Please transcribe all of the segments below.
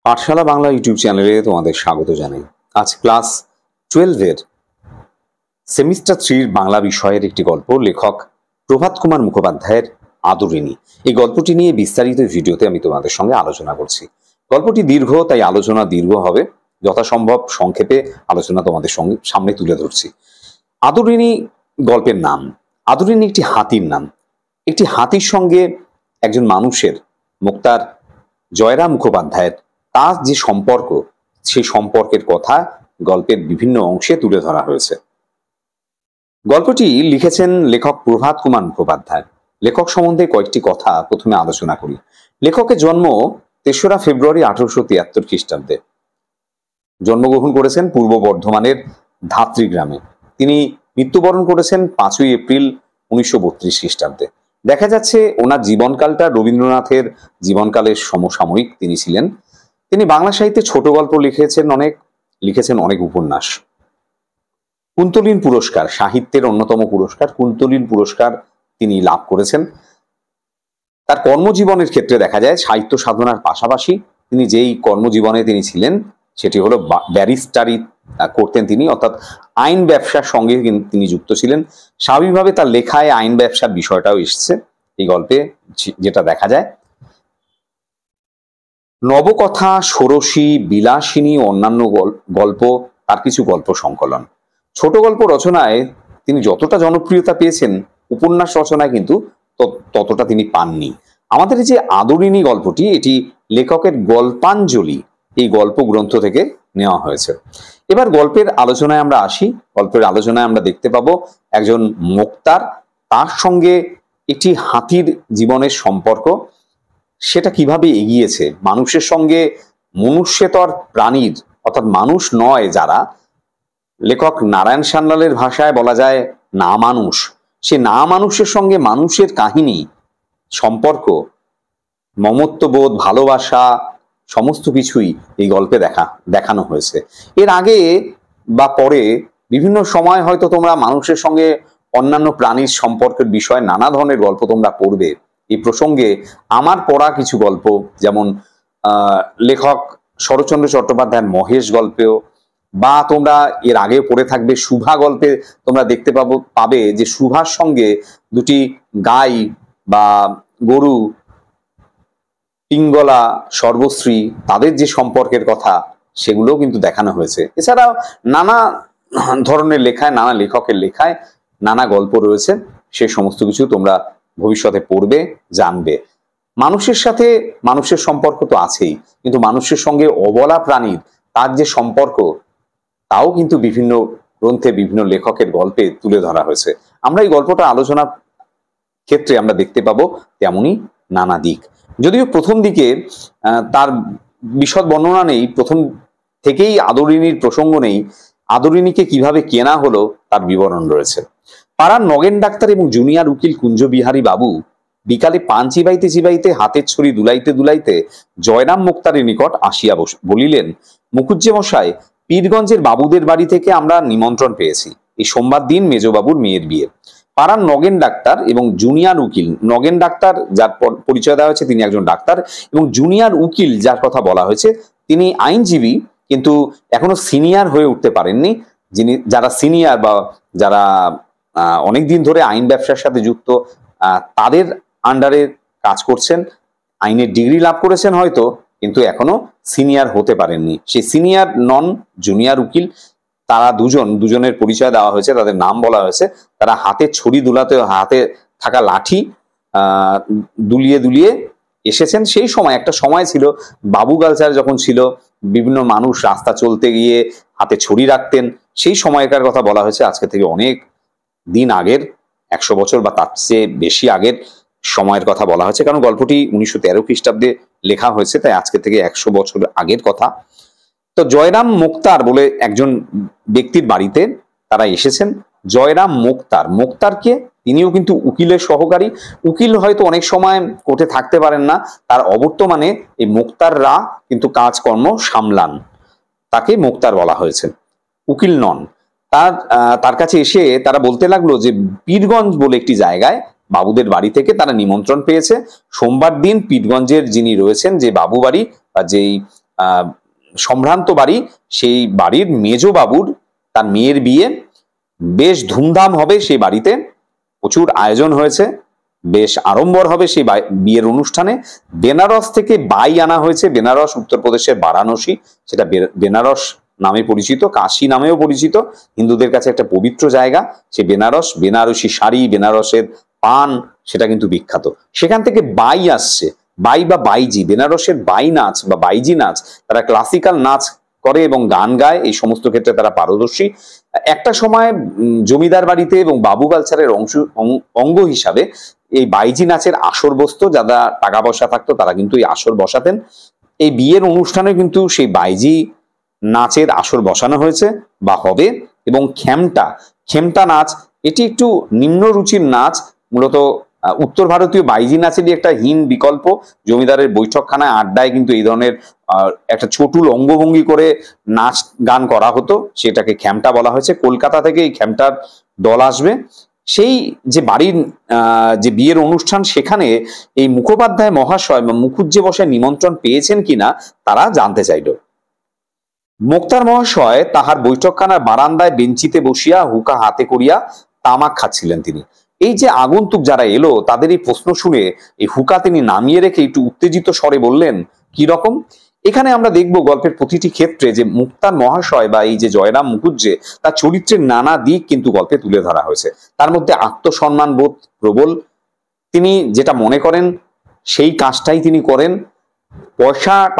পাঠশালা Bangla YouTube চ্যানেলে তোমাদের স্বাগত জানাই। আজ ক্লাস 12-এর সেমিস্টার 3 বাংলা বিষয়ের একটি গল্প, লেখক প্রভাত কুমার মুখোপাধ্যায়ের আদরিণী। এই গল্পটি নিয়ে বিস্তারিত ভিডিওতে আমি তোমাদের সঙ্গে আলোচনা করছি। গল্পটি দীর্ঘ, তাই আলোচনা দীর্ঘ হবে। যথাসম্ভব সংক্ষেপে আলোচনা তোমাদের সঙ্গে সামনে তুলে ধরছি। আদরিণী গল্পের নাম। আদরিণী একটি হাতির নাম। একটি হাতির সঙ্গে একজন মানুষের, মুক্তার জয়রাম মুখোপাধ্যায়ের, তার যে সম্পর্ক, সেই সম্পর্কের কথা গল্পের বিভিন্ন অংশে তুলে ধরা হয়েছে। গল্পটি লিখেছেন লেখক প্রভাত কুমার মুখোপাধ্যায়। লেখক সম্বন্ধে কয়েকটি কথা প্রথমে আলোচনা করি। লেখকের জন্ম 3রা ফেব্রুয়ারি 1873 খ্রিস্টাব্দে। জন্মগ্রহণ করেছেন পূর্ব বর্ধমানের ধাত্রী গ্রামে। তিনি মৃত্যুবরণ করেছেন 5ই এপ্রিল 1932 খ্রিস্টাব্দে। দেখা যাচ্ছে ওনার জীবনকালটা রবীন্দ্রনাথের জীবনকালের সমসাময়িক তিনি ছিলেন। তিনি বাংলা সাহিত্যে ছোট গল্প লিখেছেন অনেক উপন্যাস। কুন্তলীন পুরস্কার, সাহিত্যের অন্যতম পুরস্কার কুন্তলীন পুরস্কার তিনি লাভ করেছেন। তার কর্মজীবনের ক্ষেত্রে দেখা যায় সাহিত্য সাধনার পাশাপাশি তিনি যেই কর্মজীবনে তিনি ছিলেন সেটি হলো ব্যারিস্টারি করতেন তিনি, অর্থাৎ আইন ব্যবসার সঙ্গে তিনি যুক্ত ছিলেন। স্বাভাবিকভাবে তার লেখায় আইন ব্যবসার বিষয়টাও এসেছে এই গল্পে, যেটা দেখা যায়। নবকথা, ষোড়শী, বিলাসিনী, অন্যান্য গল্প, তার কিছু গল্প সংকলন। ছোট গল্প রচনায় তিনি যতটা জনপ্রিয়তা পেয়েছেন, উপন্যাস রচনায় কিন্তু ততটা তিনি পাননি। আমাদের যে আদরিণী গল্পটি, এটি লেখকের গল্পাঞ্জলি এই গল্প গ্রন্থ থেকে নেওয়া হয়েছে। এবার গল্পের আলোচনায় আমরা আসি। গল্পের আলোচনায় আমরা দেখতে পাবো একজন মোক্তার, তার সঙ্গে একটি হাতির জীবনের সম্পর্ক, সেটা কিভাবে এগিয়েছে। মানুষের সঙ্গে মনুষ্যতর প্রাণীর, অর্থাৎ মানুষ নয় যারা, লেখক নারায়ণ সান্যালের ভাষায় বলা যায় না মানুষ, সে না মানুষের সঙ্গে মানুষের কাহিনী, সম্পর্ক, মমত্ববোধ, ভালোবাসা, সমস্ত কিছুই এই গল্পে দেখানো হয়েছে। এর আগে বা পরে বিভিন্ন সময় হয়তো তোমরা মানুষের সঙ্গে অন্যান্য প্রাণীর সম্পর্কের বিষয়ে নানা ধরনের গল্প তোমরা পড়বে। এই প্রসঙ্গে আমার পড়া কিছু গল্প, যেমন লেখক শরৎচন্দ্র চট্টোপাধ্যায়ের মহেশ গল্পেও, বা তোমরা এর আগে পড়ে থাকবে শুভা গল্পে, তোমরা দেখতে পাবে যে শুভার সঙ্গে দুটি গাই বা গরু, পিঙ্গলা, সর্বশ্রী, তাদের যে সম্পর্কের কথা, সেগুলোও কিন্তু দেখানো হয়েছে। এছাড়াও নানা ধরনের লেখায়, নানা লেখকের লেখায় নানা গল্প রয়েছে। সে সমস্ত কিছু তোমরা ভবিষ্যতে পড়বে, জানবে। মানুষের সাথে মানুষের সম্পর্ক তো আছেই, কিন্তু মানুষের সঙ্গে অবলা প্রাণীর তার যে সম্পর্ক, তাও কিন্তু বিভিন্ন গ্রন্থে, বিভিন্ন লেখকের গল্পে তুলে ধরা হয়েছে। আমরা এই গল্পটা আলোচনার ক্ষেত্রে আমরা দেখতে পাবো তেমনই নানা দিক। যদিও প্রথম দিকে তার বিশদ বর্ণনা নেই, প্রথম থেকেই আদরিণীর প্রসঙ্গ নেই। আদরিণীকে কিভাবে কেনা হলো তার বিবরণ রয়েছে। পাড়ার নগেন ডাক্তার এবং জুনিয়র উকিল কুঞ্জবিহারী বাবু বিকালে পান চিবাইতে চিবাইতে, হাতের ছড়ি দুলাইতে দুলাইতে জয়রাম মুক্তারের নিকট আসিয়া বলিলেন, মুখুজ্জে মশাই, পীরগঞ্জের বাবুদের বাড়ি থেকে আমরা নিমন্ত্রণ পেয়েছি। এই সোমবার দিন মেজবাবুর মেয়ের বিয়ে। পাড়ার নগেন ডাক্তার এবং জুনিয়র উকিল, নগেন ডাক্তার যার পরিচয় দেওয়া হয়েছে তিনি একজন ডাক্তার, এবং জুনিয়র উকিল যার কথা বলা হয়েছে তিনি আইনজীবী, কিন্তু এখনো সিনিয়র হয়ে উঠতে পারেননি। যারা সিনিয়র বা যারা অনেকদিন ধরে আইন ব্যবসার সাথে যুক্ত, তাদের আন্ডারে কাজ করছেন, আইনের ডিগ্রি লাভ করেছেন হয়তো, কিন্তু এখনো সিনিয়র হতে পারেননি। সেই সিনিয়র নন, জুনিয়র উকিল, তারা দুজনের পরিচয় দেওয়া হয়েছে, তাদের নাম বলা হয়েছে। তারা হাতে ছড়ি দুলাতে, হাতে থাকা লাঠি দুলিয়ে দুলিয়ে এসেছেন। সেই সময় একটা সময় ছিল, বাবু কালচার যখন ছিল, বিভিন্ন মানুষ রাস্তা চলতে গিয়ে হাতে ছড়ি রাখতেন। সেই সময়কার কথা বলা হয়েছে, আজকে থেকে অনেক দিন আগের, 100 বছর বা তার চেয়ে বেশি আগের সময়ের কথা বলা হয়েছে, কারণ গল্পটি 1913 খ্রিস্টাব্দে লেখা হয়েছে, তাই আজকে থেকে 100 বছর আগের কথা। তো জয়রাম মুক্তার বলে একজন ব্যক্তির বাড়িতে তারা এসেছেন। জয়রাম মুক্তারকে, তিনিও কিন্তু উকিলের সহকারী। উকিল হয়তো অনেক সময় কোর্টে থাকতে পারেন না, তার অবর্তমানে এই মুক্তাররা কিন্তু কাজকর্ম সামলান, তাকে মুক্তার বলা হয়েছে, উকিল নন। তার কাছে এসে তারা বলতে লাগলো যে পীরগঞ্জ বলে একটি জায়গায় বাবুদের বাড়ি থেকে তারা নিমন্ত্রণ পেয়েছে। সোমবার দিন পীরগঞ্জের যিনি রয়েছেন, যে বাবু বাড়ি বা যেই সম্ভ্রান্ত বাড়ি, সেই বাড়ির মেজ বাবুর তার মেয়ের বিয়ে, বেশ ধুমধাম হবে সেই বাড়িতে, প্রচুর আয়োজন হয়েছে, বেশ আড়ম্বর হবে সেই বিয়ের অনুষ্ঠানে। বেনারস থেকে বাই আনা হয়েছে, বেনারস উত্তরপ্রদেশের বারাণসী, সেটা বেনারস নামে পরিচিত, কাশী নামেও পরিচিত, হিন্দুদের কাছে একটা পবিত্র জায়গা। সে বেনারস, বেনারসি শাড়ি, বেনারসের পান, সেটা কিন্তু বিখ্যাত। সেখান থেকে বাই আসছে, বাই বা বাইজি, বেনারসের বাই নাচ বা বাইজি নাচ, তারা ক্লাসিক্যাল নাচ করে এবং গান গায়, এই সমস্ত ক্ষেত্রে তারা পারদর্শী। একটা সময় জমিদার বাড়িতে এবং বাবু কালচারের অঙ্গ হিসাবে এই বাইজি নাচের আসর বসতো, যারা টাকা পয়সা থাকতো তারা কিন্তু এই আসর বসাতেন। এই বিয়ের অনুষ্ঠানে কিন্তু সেই বাইজি নাচের আসর বসানো হয়েছে বা হবে। এবং খেমটা নাচ, এটি একটু নিম্ন রুচির নাচ, মূলত উত্তর ভারতীয় বাইজি নাচেরই একটা হীন বিকল্প। জমিদারের বৈঠকখানায় আড্ডায় কিন্তু এই ধরনের একটা চটুল অঙ্গভঙ্গি করে নাচ গান করা হতো, সেটাকে খেমটা বলা হয়েছে। কলকাতা থেকে এই খেমটার দল আসবে। সেই যে বাড়ির যে বিয়ের অনুষ্ঠান, সেখানে এই মুখোপাধ্যায় মহাশয় বা মুখুজ্জে বসে নিমন্ত্রণ পেয়েছেন কিনা তারা জানতে চাইল। মোক্তার মহাশয় তাহার বৈঠকখানার বারান্দায় বেঞ্চিতে বসিয়া হুকা হাতে করিয়া তামাক খাচ্ছিলেন। তিনি এই যে আগন্তুক যারা এলো তাদের এই প্রশ্ন শুনে এই হুকা তিনি নামিয়ে রেখে একটু উত্তেজিত স্বরে বললেন, কি রকম? এখানে আমরা দেখব গল্পের প্রতিটি ক্ষেত্রে যে মুক্তার মহাশয় বা এই যে জয়রাম মুখুজ্জে, তার চরিত্রের নানা দিক কিন্তু গল্পে তুলে ধরা হয়েছে। তার মধ্যে আত্মসম্মান বোধ প্রবল, তিনি যেটা মনে করেন সেই কাজটাই তিনি করেন।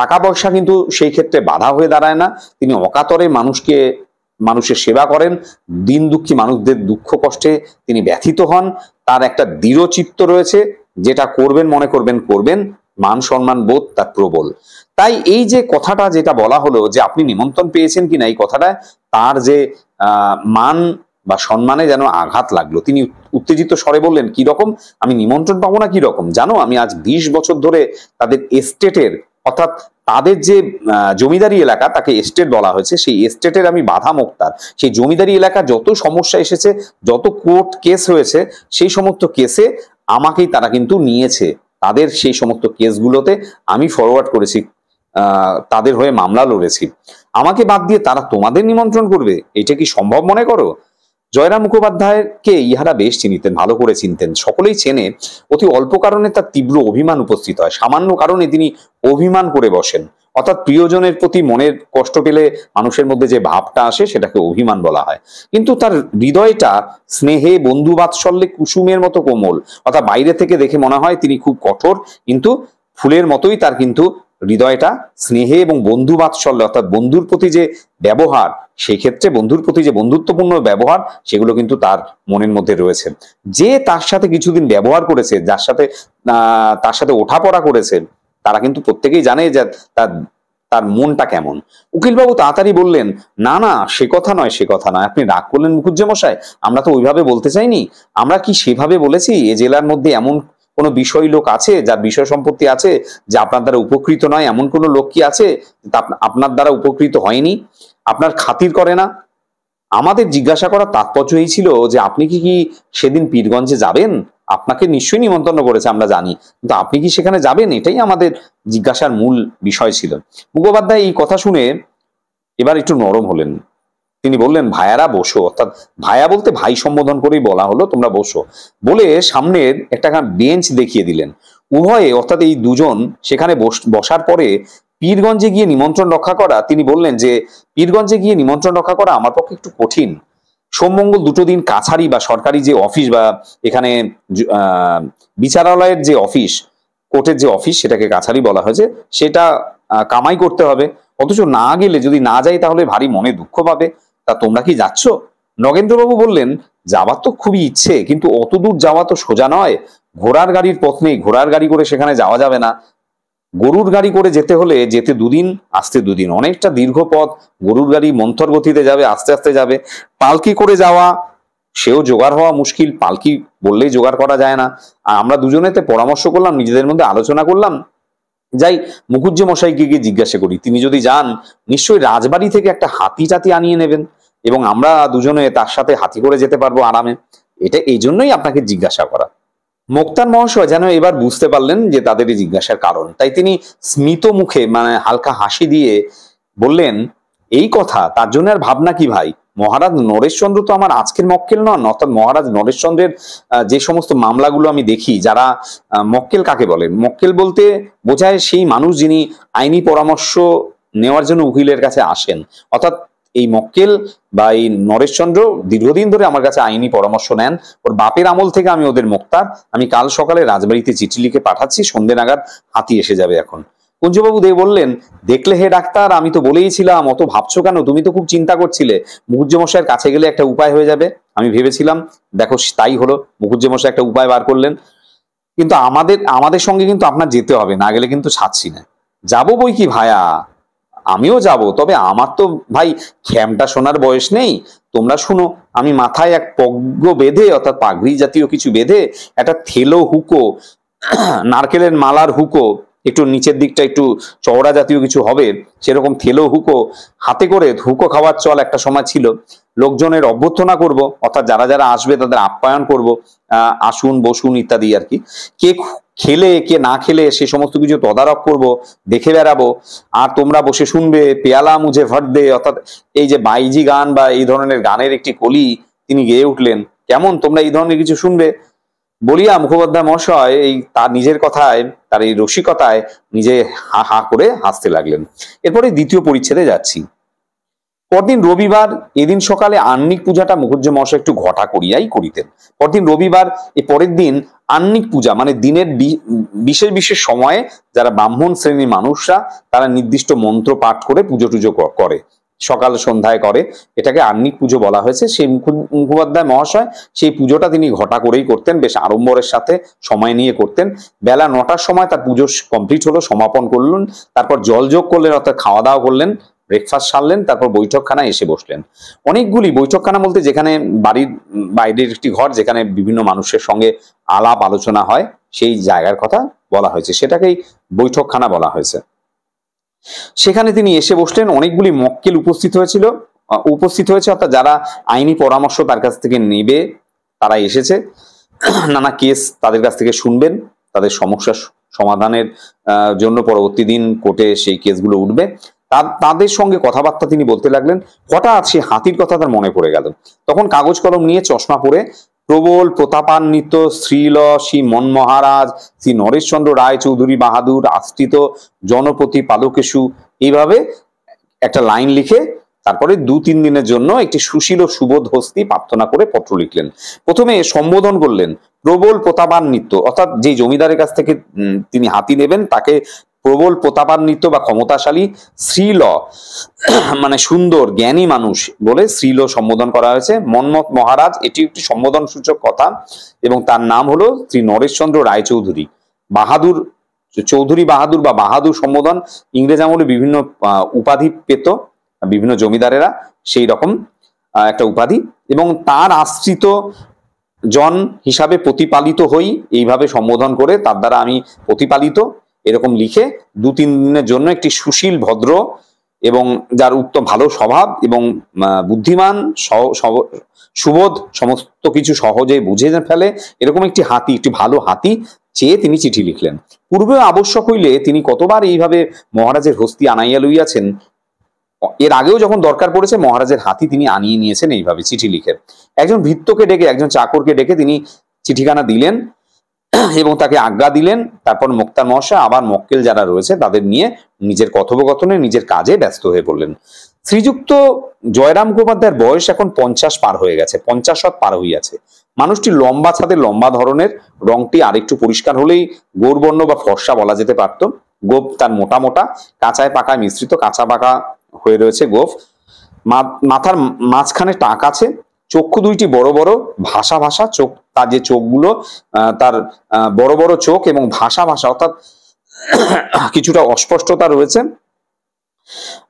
টাকা পয়সা কিন্তু সেই ক্ষেত্রে বাধা হয়ে দাঁড়ায় না। তিনি অকাতরে মানুষের সেবা করেন, দিন দুঃখী মানুষদের দুঃখ কষ্টে তিনি ব্যথিত হন। তার একটা দৃঢ় চিত্ত রয়েছে, যেটা করবেন মনে করবেন। মান সম্মান বোধ তার প্রবল। তাই এই যে কথাটা যেটা বলা হলো যে আপনি নিমন্ত্রণ পেয়েছেন কিনা, এই কথাটা তার যে মান বা সম্মানে যেন আঘাত লাগলো। তিনি উত্তেজিত স্বরে বললেন, কি রকম? আমি নিমন্ত্রণ পাবো না? কি রকম? জানো, আমি আজ 20 বছর ধরে তাদের এস্টেটের, অর্থাৎ তাদের যে জমিদারি এলাকা, তাকে এস্টেট বলা হয়েছে, সেই এস্টেটের আমি বাধা মোক্তার। সেই জমিদারি এলাকা যত সমস্যা এসেছে, যত কোর্ট কেস হয়েছে, সেই সমস্ত কেসে আমাকেই তারা কিন্তু নিয়েছে। তাদের সেই সমস্ত কেসগুলোতে আমি ফরওয়ার্ড করেছি, তাদের হয়ে মামলা লড়েছি। আমাকে বাদ দিয়ে তারা তোমাদের নিমন্ত্রণ করবে, এটা কি সম্ভব মনে করো? জয়রাম মুখোপাধ্যায়কে ইহারা বেশ চিনিতেন, ভালো করে চিনতেন, সকলেই চেনে। অতি অল্প কারণে তার তীব্র অভিমান উপস্থিত হয়, সামান্য কারণে তিনি অভিমান করে বসেন। অর্থাৎ প্রিয়জনের প্রতি মনের কষ্ট পেলে মানুষের মধ্যে যে ভাবটা আসে, সেটাকে অভিমান বলা হয়। কিন্তু তার হৃদয়টা স্নেহে বন্ধু বাৎসল্যে কুসুমের মতো কোমল। অর্থাৎ বাইরে থেকে দেখে মনে হয় তিনি খুব কঠোর, কিন্তু ফুলের মতোই তার কিন্তু হৃদয়টা স্নেহে এবং বন্ধু বাৎসল্য, অর্থাৎ বন্ধুর প্রতি যে ব্যবহার, সেই ক্ষেত্রে বন্ধুর প্রতি যে বন্ধুত্বপূর্ণ ব্যবহার, সেগুলো কিন্তু তার মনের মধ্যে রয়েছে। যে তার সাথে কিছুদিন ব্যবহার করেছে, তার সাথে ওঠাপড়া করেছে, তারা কিন্তু প্রত্যেকেই জানে যে তার মনটা কেমন। উকিলবাবু তাড়াতাড়ি বললেন, না না, সে কথা নয়, আপনি রাগ করলেন মুখুজ্জে মশাই, আমরা তো ওইভাবে বলতে চাইনি। আমরা কি সেভাবে বলেছি? এ জেলার মধ্যে এমন কোন বিষয় লোক আছে, যার বিষয় সম্পত্তি আছে, যে আপনার দ্বারা উপকৃত নয়? এমন কোন লোক কি আছে আপনার দ্বারা উপকৃত হয়নি, আপনার খাতির করে না? আমাদের জিজ্ঞাসা করার তাৎপর্য এই ছিল যে আপনি কি সেদিন পীরগঞ্জে যাবেন? আপনাকে নিশ্চয়ই নিমন্ত্রণ করেছে, আমরা জানি, কিন্তু আপনি কি সেখানে যাবেন? এটাই আমাদের জিজ্ঞাসার মূল বিষয় ছিল। মুখোপাধ্যায় এই কথা শুনে এবার একটু নরম হলেন। তিনি বললেন, ভাইয়ারা বসো, অর্থাৎ ভাইয়া বলতে ভাই সম্বোধন করেই বলা হলো, তোমরা বসো বলে সামনের একটা বেঞ্চ দেখিয়ে দিলেন। উভয়ে, অর্থাৎ এই দুজন সেখানে বসার পরে পীরগঞ্জে গিয়ে নিমন্ত্রণ রক্ষা করা, তিনি বললেন যে পীরগঞ্জে গিয়ে নিমন্ত্রণ রক্ষা করা আমার পক্ষে একটু কঠিন। সোমমঙ্গল দুটো দিন কাছারি বা সরকারি যে অফিস, বা এখানে বিচারালয়ের যে অফিস, কোর্টের যে অফিস, সেটাকে কাছারি বলা হয়েছে, সেটা কামাই করতে হবে। অথচ না গেলে, যদি না যাই, তাহলে ভারী মনে দুঃখ পাবে। তা তোমরা কি যাচ্ছ? নগেন্দ্রবাবু বললেন, যাওয়ার তো খুবই ইচ্ছে, কিন্তু অত দূর যাওয়া তো সোজা নয়। ঘোড়ার গাড়ির পথ নেই, ঘোড়ার গাড়ি করে সেখানে যাওয়া যাবে না। গরুর গাড়ি করে যেতে হলে যেতে 2 দিন, আসতে 2 দিন, অনেকটা দীর্ঘ পথ। গরুর গাড়ি মন্থর গতিতে যাবে, আস্তে আস্তে যাবে। পালকি করে যাওয়া, সেও জোগাড় হওয়া মুশকিল, পালকি বললেই জোগাড় করা যায় না। আর আমরা দুজনেতে পরামর্শ করলাম, নিজেদের মধ্যে আলোচনা করলাম, যাই মুখুজ্জে মশাইকে গিয়ে জিজ্ঞাসা করি, তিনি যদি যান, নিশ্চয়ই রাজবাড়ি থেকে একটা হাতি টাতি আনিয়ে নেবেন, এবং আমরা দুজনে তার সাথে হাতি করে যেতে পারবো আরামে। এটা এই জন্যই আপনাকে জিজ্ঞাসা করা। মোক্তার মহাশয় যেন এবার বুঝতে পারলেন যে তাদের এই জিজ্ঞাসার কারণ, তাই তিনি স্মিত মুখে মানে হালকা হাসি দিয়ে বললেন, এই কথা, তার জন্য আর ভাবনা কি ভাই? মহারাজ নরেশচন্দ্র তো আমার আজকের মক্কেল নন। অর্থাৎ মহারাজ নরেশচন্দ্রের যে সমস্ত মামলাগুলো আমি দেখি, যারা মক্কেল কাকে বলে? মক্কেল বলতে বোঝায় সেই মানুষ যিনি আইনি পরামর্শ নেওয়ার জন্য উকিলের কাছে আসেন। অর্থাৎ এই মক্কেল বা এই নরেশচন্দ্র দীর্ঘদিন ধরে আমার কাছে আইনি পরামর্শ নেন। ওর বাপের আমল থেকে আমি ওদের মোক্তার। আমি কাল সকালে রাজবাড়িতে চিঠি লিখে পাঠাচ্ছি, সন্ধ্যে নাগাদ হাতি এসে যাবে। এখন কুঞ্জবাবু দে বললেন, দেখলে হে ডাক্তার, আমি তো বলেইছিলাম, অত ভাবছো কেন? তুমি তো খুব চিন্তা করছিলে মুখুজ্জেমশাইয়ের কাছে গেলে একটা উপায় হয়ে যাবে। আমি ভেবেছিলাম, দেখো তাই হলো, মুখুজ্জেমশাই একটা উপায় বার করলেন। কিন্তু আমাদের সঙ্গে কিন্তু আপনার যেতে হবে, না গেলে কিন্তু ছাড়ছি না। যাবো বই কি ভায়া, আমিও যাব, তবে আমার তো ভাই খ্যামটা শোনার বয়স নেই। তোমরা শুনো, আমি মাথায় এক পগ্গ বেঁধে, অর্থাৎ পাগড়ি জাতীয় কিছু বেঁধে, একটা থেলো হুকো, নারকেলের মালার হুকো, একটু নিচের দিকটা একটু চওড়া জাতীয় কিছু হবে, সেরকম থেলো হুকো হাতে করে, হুকো খাওয়ার চল একটা সময় ছিল, লোকজনের অভ্যর্থনা করব, অর্থাৎ যারা যারা আসবে তাদের আপ্যায়ন করব, আসুন বসুন ইত্যাদি আর কি। কে খেলে কে না খেলে সে সমস্ত কিছু তদারক করব, দেখে বেড়াবো। আর তোমরা বসে শুনবে, পেয়ালা মুঝে ভর দে, অর্থাৎ এই যে বাইজি গান বা এই ধরনের গানের একটি কলি তিনি গেয়ে উঠলেন। কেমন তোমরা এই ধরনের কিছু শুনবে? বলিয়া মুখোপাধ্যায় মহাশয় এই তার নিজের কথায়, তার এই রসিকতায় নিজে হা হা করে হাসতে লাগলেন। এরপরে দ্বিতীয় পরিচ্ছেদে যাচ্ছি। পরদিন রবিবার, এদিন সকালে আহ্নিক পূজাটা মুখুজ্জে মহাশয় একটু ঘটা করিয়াই করিতেন। পরদিন রবিবার, এ পরের দিন আহ্নিক পূজা, মানে দিনের বিশেষ বিশেষ সময়ে যারা ব্রাহ্মণ শ্রেণীর মানুষরা তারা নির্দিষ্ট মন্ত্র পাঠ করে পুজো টুজো করে, সকাল সন্ধ্যায় করে, এটাকে আহ্নিক পুজো বলা হয়েছে। সেই মুখোপাধ্যায় মহাশয় সেই পুজোটা তিনি ঘটা করেই করতেন, বেশ আড়ম্বরের সাথে সময় নিয়ে করতেন। বেলা 9টার সময় তার পুজো কমপ্লিট হলো, সমাপন করলেন, তারপর জলযোগ করলেন, অর্থাৎ খাওয়া দাওয়া করলেন, ব্রেকফাস্ট সারলেন, তারপর বৈঠকখানা এসে বসলেন। অনেকগুলি বৈঠকখানা বলতে যেখানে বাড়ির বাইরের একটি ঘর, যেখানে বিভিন্ন মানুষের সঙ্গে আলাপ আলোচনা হয়, সেই জায়গার কথা বলা হয়েছে, সেটাকেই বৈঠকখানা বলা হয়েছে। সেখানে তিনি এসে বসলেন। অনেকগুলি মক্কেল উপস্থিত হয়েছে, অর্থাৎ যারা আইনি পরামর্শ তার কাছ থেকে নেবে তারা এসেছে। নানা কেস তাদের কাছ থেকে শুনবেন, তাদের সমস্যার সমাধানের জন্য পরবর্তী দিন কোর্টে সেই কেসগুলো উঠবে। তাদের সঙ্গে কথাবার্তা তিনি বলতে লাগলেন। হঠাৎ সে হাতির কথা তার মনে পড়ে গেল। তখন কাগজ কলম নিয়ে, চশমা পরে, প্রবল প্রতাপান্বিত শ্রীল শ্রী মনমহারাজ শ্রী নরেশচন্দ্র রায় চৌধুরী বাহাদুর আশ্রিত জনপতি পাদকেশু, এইভাবে একটা লাইন লিখে তারপরে 2-3 দিনের জন্য একটি সুশীল ও সুবোধ হস্তি প্রার্থনা করে পত্র লিখলেন। প্রথমে সম্বোধন করলেন প্রবল প্রতাপান্বিত, অর্থাৎ যে জমিদারের কাছ থেকে তিনি হাতি নেবেন তাকে প্রবল প্রতাপান্বিত বা ক্ষমতাশালী, শ্রীল মানে সুন্দর জ্ঞানী মানুষ বলে শ্রীল সম্বোধন করা হয়েছে। মন্মথ মহারাজ, এটি একটি সম্বোধন সূচক কথা, এবং তার নাম হলো শ্রী নরেশচন্দ্র রায়চৌধুরী বাহাদুর। চৌধুরী বাহাদুর বা বাহাদুর সম্বোধন ইংরেজ আমলে বিভিন্ন উপাধি পেত বিভিন্ন জমিদারেরা, সেই রকম একটা উপাধি, এবং তার আশ্রিত জন হিসাবে প্রতিপালিত হই, এইভাবে সম্বোধন করে তার দ্বারা আমি প্রতিপালিত, এরকম লিখে 2-3 দিনের জন্য একটি সুশীল ভদ্র এবং যার উত্তম ভালো স্বভাব এবং বুদ্ধিমান সুবোধ, সমস্ত কিছু সহজে বুঝে ফেলে, এরকম একটি হাতি, একটি ভালো হাতি চেয়ে তিনি চিঠি লিখলেন। পূর্বে আবশ্যক হইলে তিনি কতবার এইভাবে মহারাজের হস্তি আনাইয়া লইয়াছেন। এর আগেও যখন দরকার পড়েছে মহারাজের হাতি তিনি আনিয়ে নিয়েছেন এইভাবে চিঠি লিখে। একজন ভৃত্যকে ডেকে, একজন চাকরকে ডেকে তিনি চিঠিখানা দিলেন এবং তাকে আজ্ঞা দিলেন। তারপর মোক্তার মহাশয় আবার মক্কেল যারা রয়েছে তাদের নিয়ে নিজের কথোপকথনে, নিজের কাজে ব্যস্ত হয়ে পড়লেন। শ্রীযুক্ত জয়রাম মুখোপাধ্যায়ের বয়স এখন 50 পার হয়ে গেছে, 50 পার হইয়াছে। মানুষটি লম্বা ছাদের, লম্বা ধরনের, রংটি আরেকটু পরিষ্কার হলেই গৌরবর্ণ বা ফর্সা বলা যেতে পারত। গোপ তার মোটা মোটা, কাঁচায় পাকায় মিশ্রিত, কাঁচা পাকা হয়ে রয়েছে গোফ। মাথার মাঝখানে টাক আছে, চক্ষু দুইটি বড় বড়, ভাষা ভাষা চোখ, তার যে চোখগুলো তার বড় বড় চোখ এবং ভাষা ভাষা, অর্থাৎ কিছুটা অস্পষ্টতা রয়েছে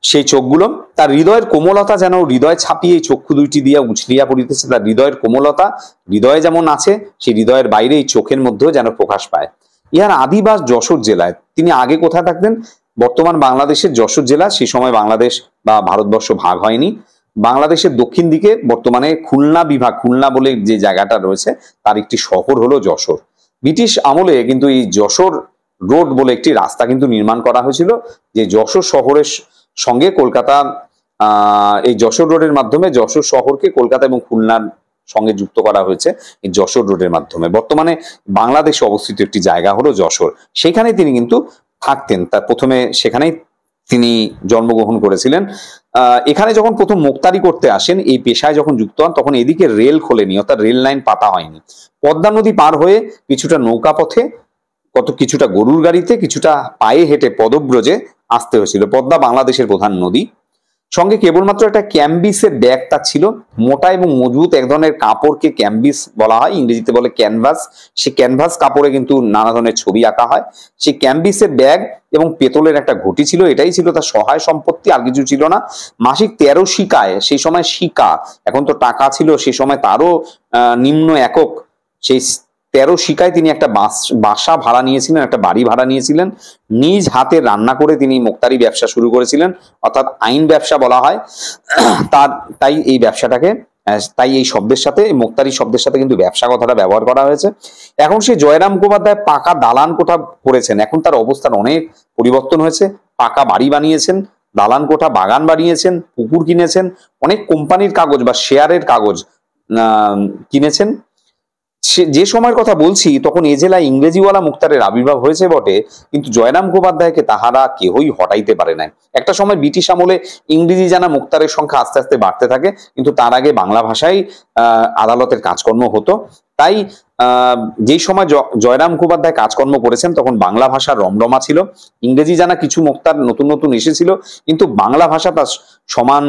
সেই চোখগুলো। তার হৃদয়ের কোমলতা যেন হৃদয় ছাপিয়ে এই চক্ষু দুইটি দিয়া উছলিয়া পড়িতেছে। তার হৃদয়ের কোমলতা হৃদয়ে যেমন আছে, সেই হৃদয়ের বাইরে এই চোখের মধ্যেও যেন প্রকাশ পায়। ইহার আদিবাস যশোর জেলায়। তিনি আগে কোথায় থাকতেন? বর্তমান বাংলাদেশের যশোর জেলা, সে সময় বাংলাদেশ বা ভারতবর্ষ ভাগ হয়নি। বাংলাদেশের দক্ষিণ দিকে বর্তমানে খুলনা বিভাগ, খুলনা বলে যে জায়গাটা রয়েছে তার একটি শহর হলো যশোর। ব্রিটিশ আমলে কিন্তু এই যশোর রোড বলে একটি রাস্তা কিন্তু নির্মাণ করা হয়েছিল, যে যশোর শহরের সঙ্গে কলকাতা, এই যশোর রোডের মাধ্যমে যশোর শহরকে কলকাতা এবং খুলনার সঙ্গে যুক্ত করা হয়েছে এই যশোর রোডের মাধ্যমে। বর্তমানে বাংলাদেশে অবস্থিত একটি জায়গা হলো যশোর, সেখানে তিনি কিন্তু থাকতেন। তার প্রথমে সেখানেই তিনি জন্মগ্রহণ করেছিলেন। এখানে যখন প্রথম মোক্তারি করতে আসেন, এই পেশায় যখন যুক্ত হন, তখন এদিকে রেল খোলেনি, অর্থাৎ রেল লাইন পাতা হয়নি। পদ্মা নদী পার হয়ে কিছুটা নৌকা পথে, কিছুটা গরুর গাড়িতে, কিছুটা পায়ে হেঁটে পদব্রজে আসতে হয়েছিল। পদ্মা বাংলাদেশের প্রধান নদী। সঙ্গে কেবলমাত্র একটা ক্যাম্বিসের ব্যাগ তার ছিল, মোটা এবং মজবুত এক ধরনের কাপড়কে ক্যাম্বিস বলা হয়, ইংরেজিতে বলে ক্যানভাস। সেই ক্যানভাস কাপড়ে কিন্তু নানা ধরনের ছবি আঁকা হয়। সেই ক্যাম্বিসের ব্যাগ এবং পেতলের একটা ঘটি ছিল, এটাই ছিল তার সহায় সম্পত্তি, আর কিছু ছিল না। মাসিক 13 শিকায়, সেই সময় শিকা, এখন তো টাকা ছিল, সেই সময় তারও নিম্ন একক, সেই 13 শিকায় তিনি একটা বাসা ভাড়া নিয়েছিলেন, একটা বাড়ি ভাড়া নিয়েছিলেন। নিজ হাতে রান্না করে তিনি মোক্তারি ব্যবসা শুরু করেছিলেন, অর্থাৎ আইন ব্যবসা বলা হয় তাই এই ব্যবসাটাকে, তাই এই শব্দের সাথে, মোক্তারি শব্দের সাথে কিন্তু ব্যবসা কথাটা ব্যবহার করা হয়েছে। এখন সে জয়রাম মুখোপাধ্যায় পাকা দালান কোঠা করেছেন, এখন তার অবস্থান অনেক পরিবর্তন হয়েছে। পাকা বাড়ি বানিয়েছেন, দালান কোঠা, বাগান বানিয়েছেন, পুকুর কিনেছেন, অনেক কোম্পানির কাগজ বা শেয়ারের কাগজ কিনেছেন। যে সময়ের কথা বলছি তখন এ জেলায় ইংরেজিওয়ালা মুক্তারের আবির্ভাব হয়েছে বটে, কিন্তু জয়রাম মুখোপাধ্যায়কে তাহারা কেহই হটাইতে পারে নাই। একটা সময় ব্রিটিশ আমলে ইংরেজি জানা মুক্তারের সংখ্যা আস্তে আস্তে বাড়তে থাকে, কিন্তু তার আগে বাংলা ভাষায় আদালতের কাজকর্ম হতো। তাই যেই সময় জয়রাম মুখোপাধ্যায় কাজকর্ম করেছেন তখন বাংলা ভাষার রমরমা ছিল। ইংরেজি জানা কিছু মুক্তার নতুন নতুন এসেছিল, কিন্তু বাংলা ভাষা তার সমান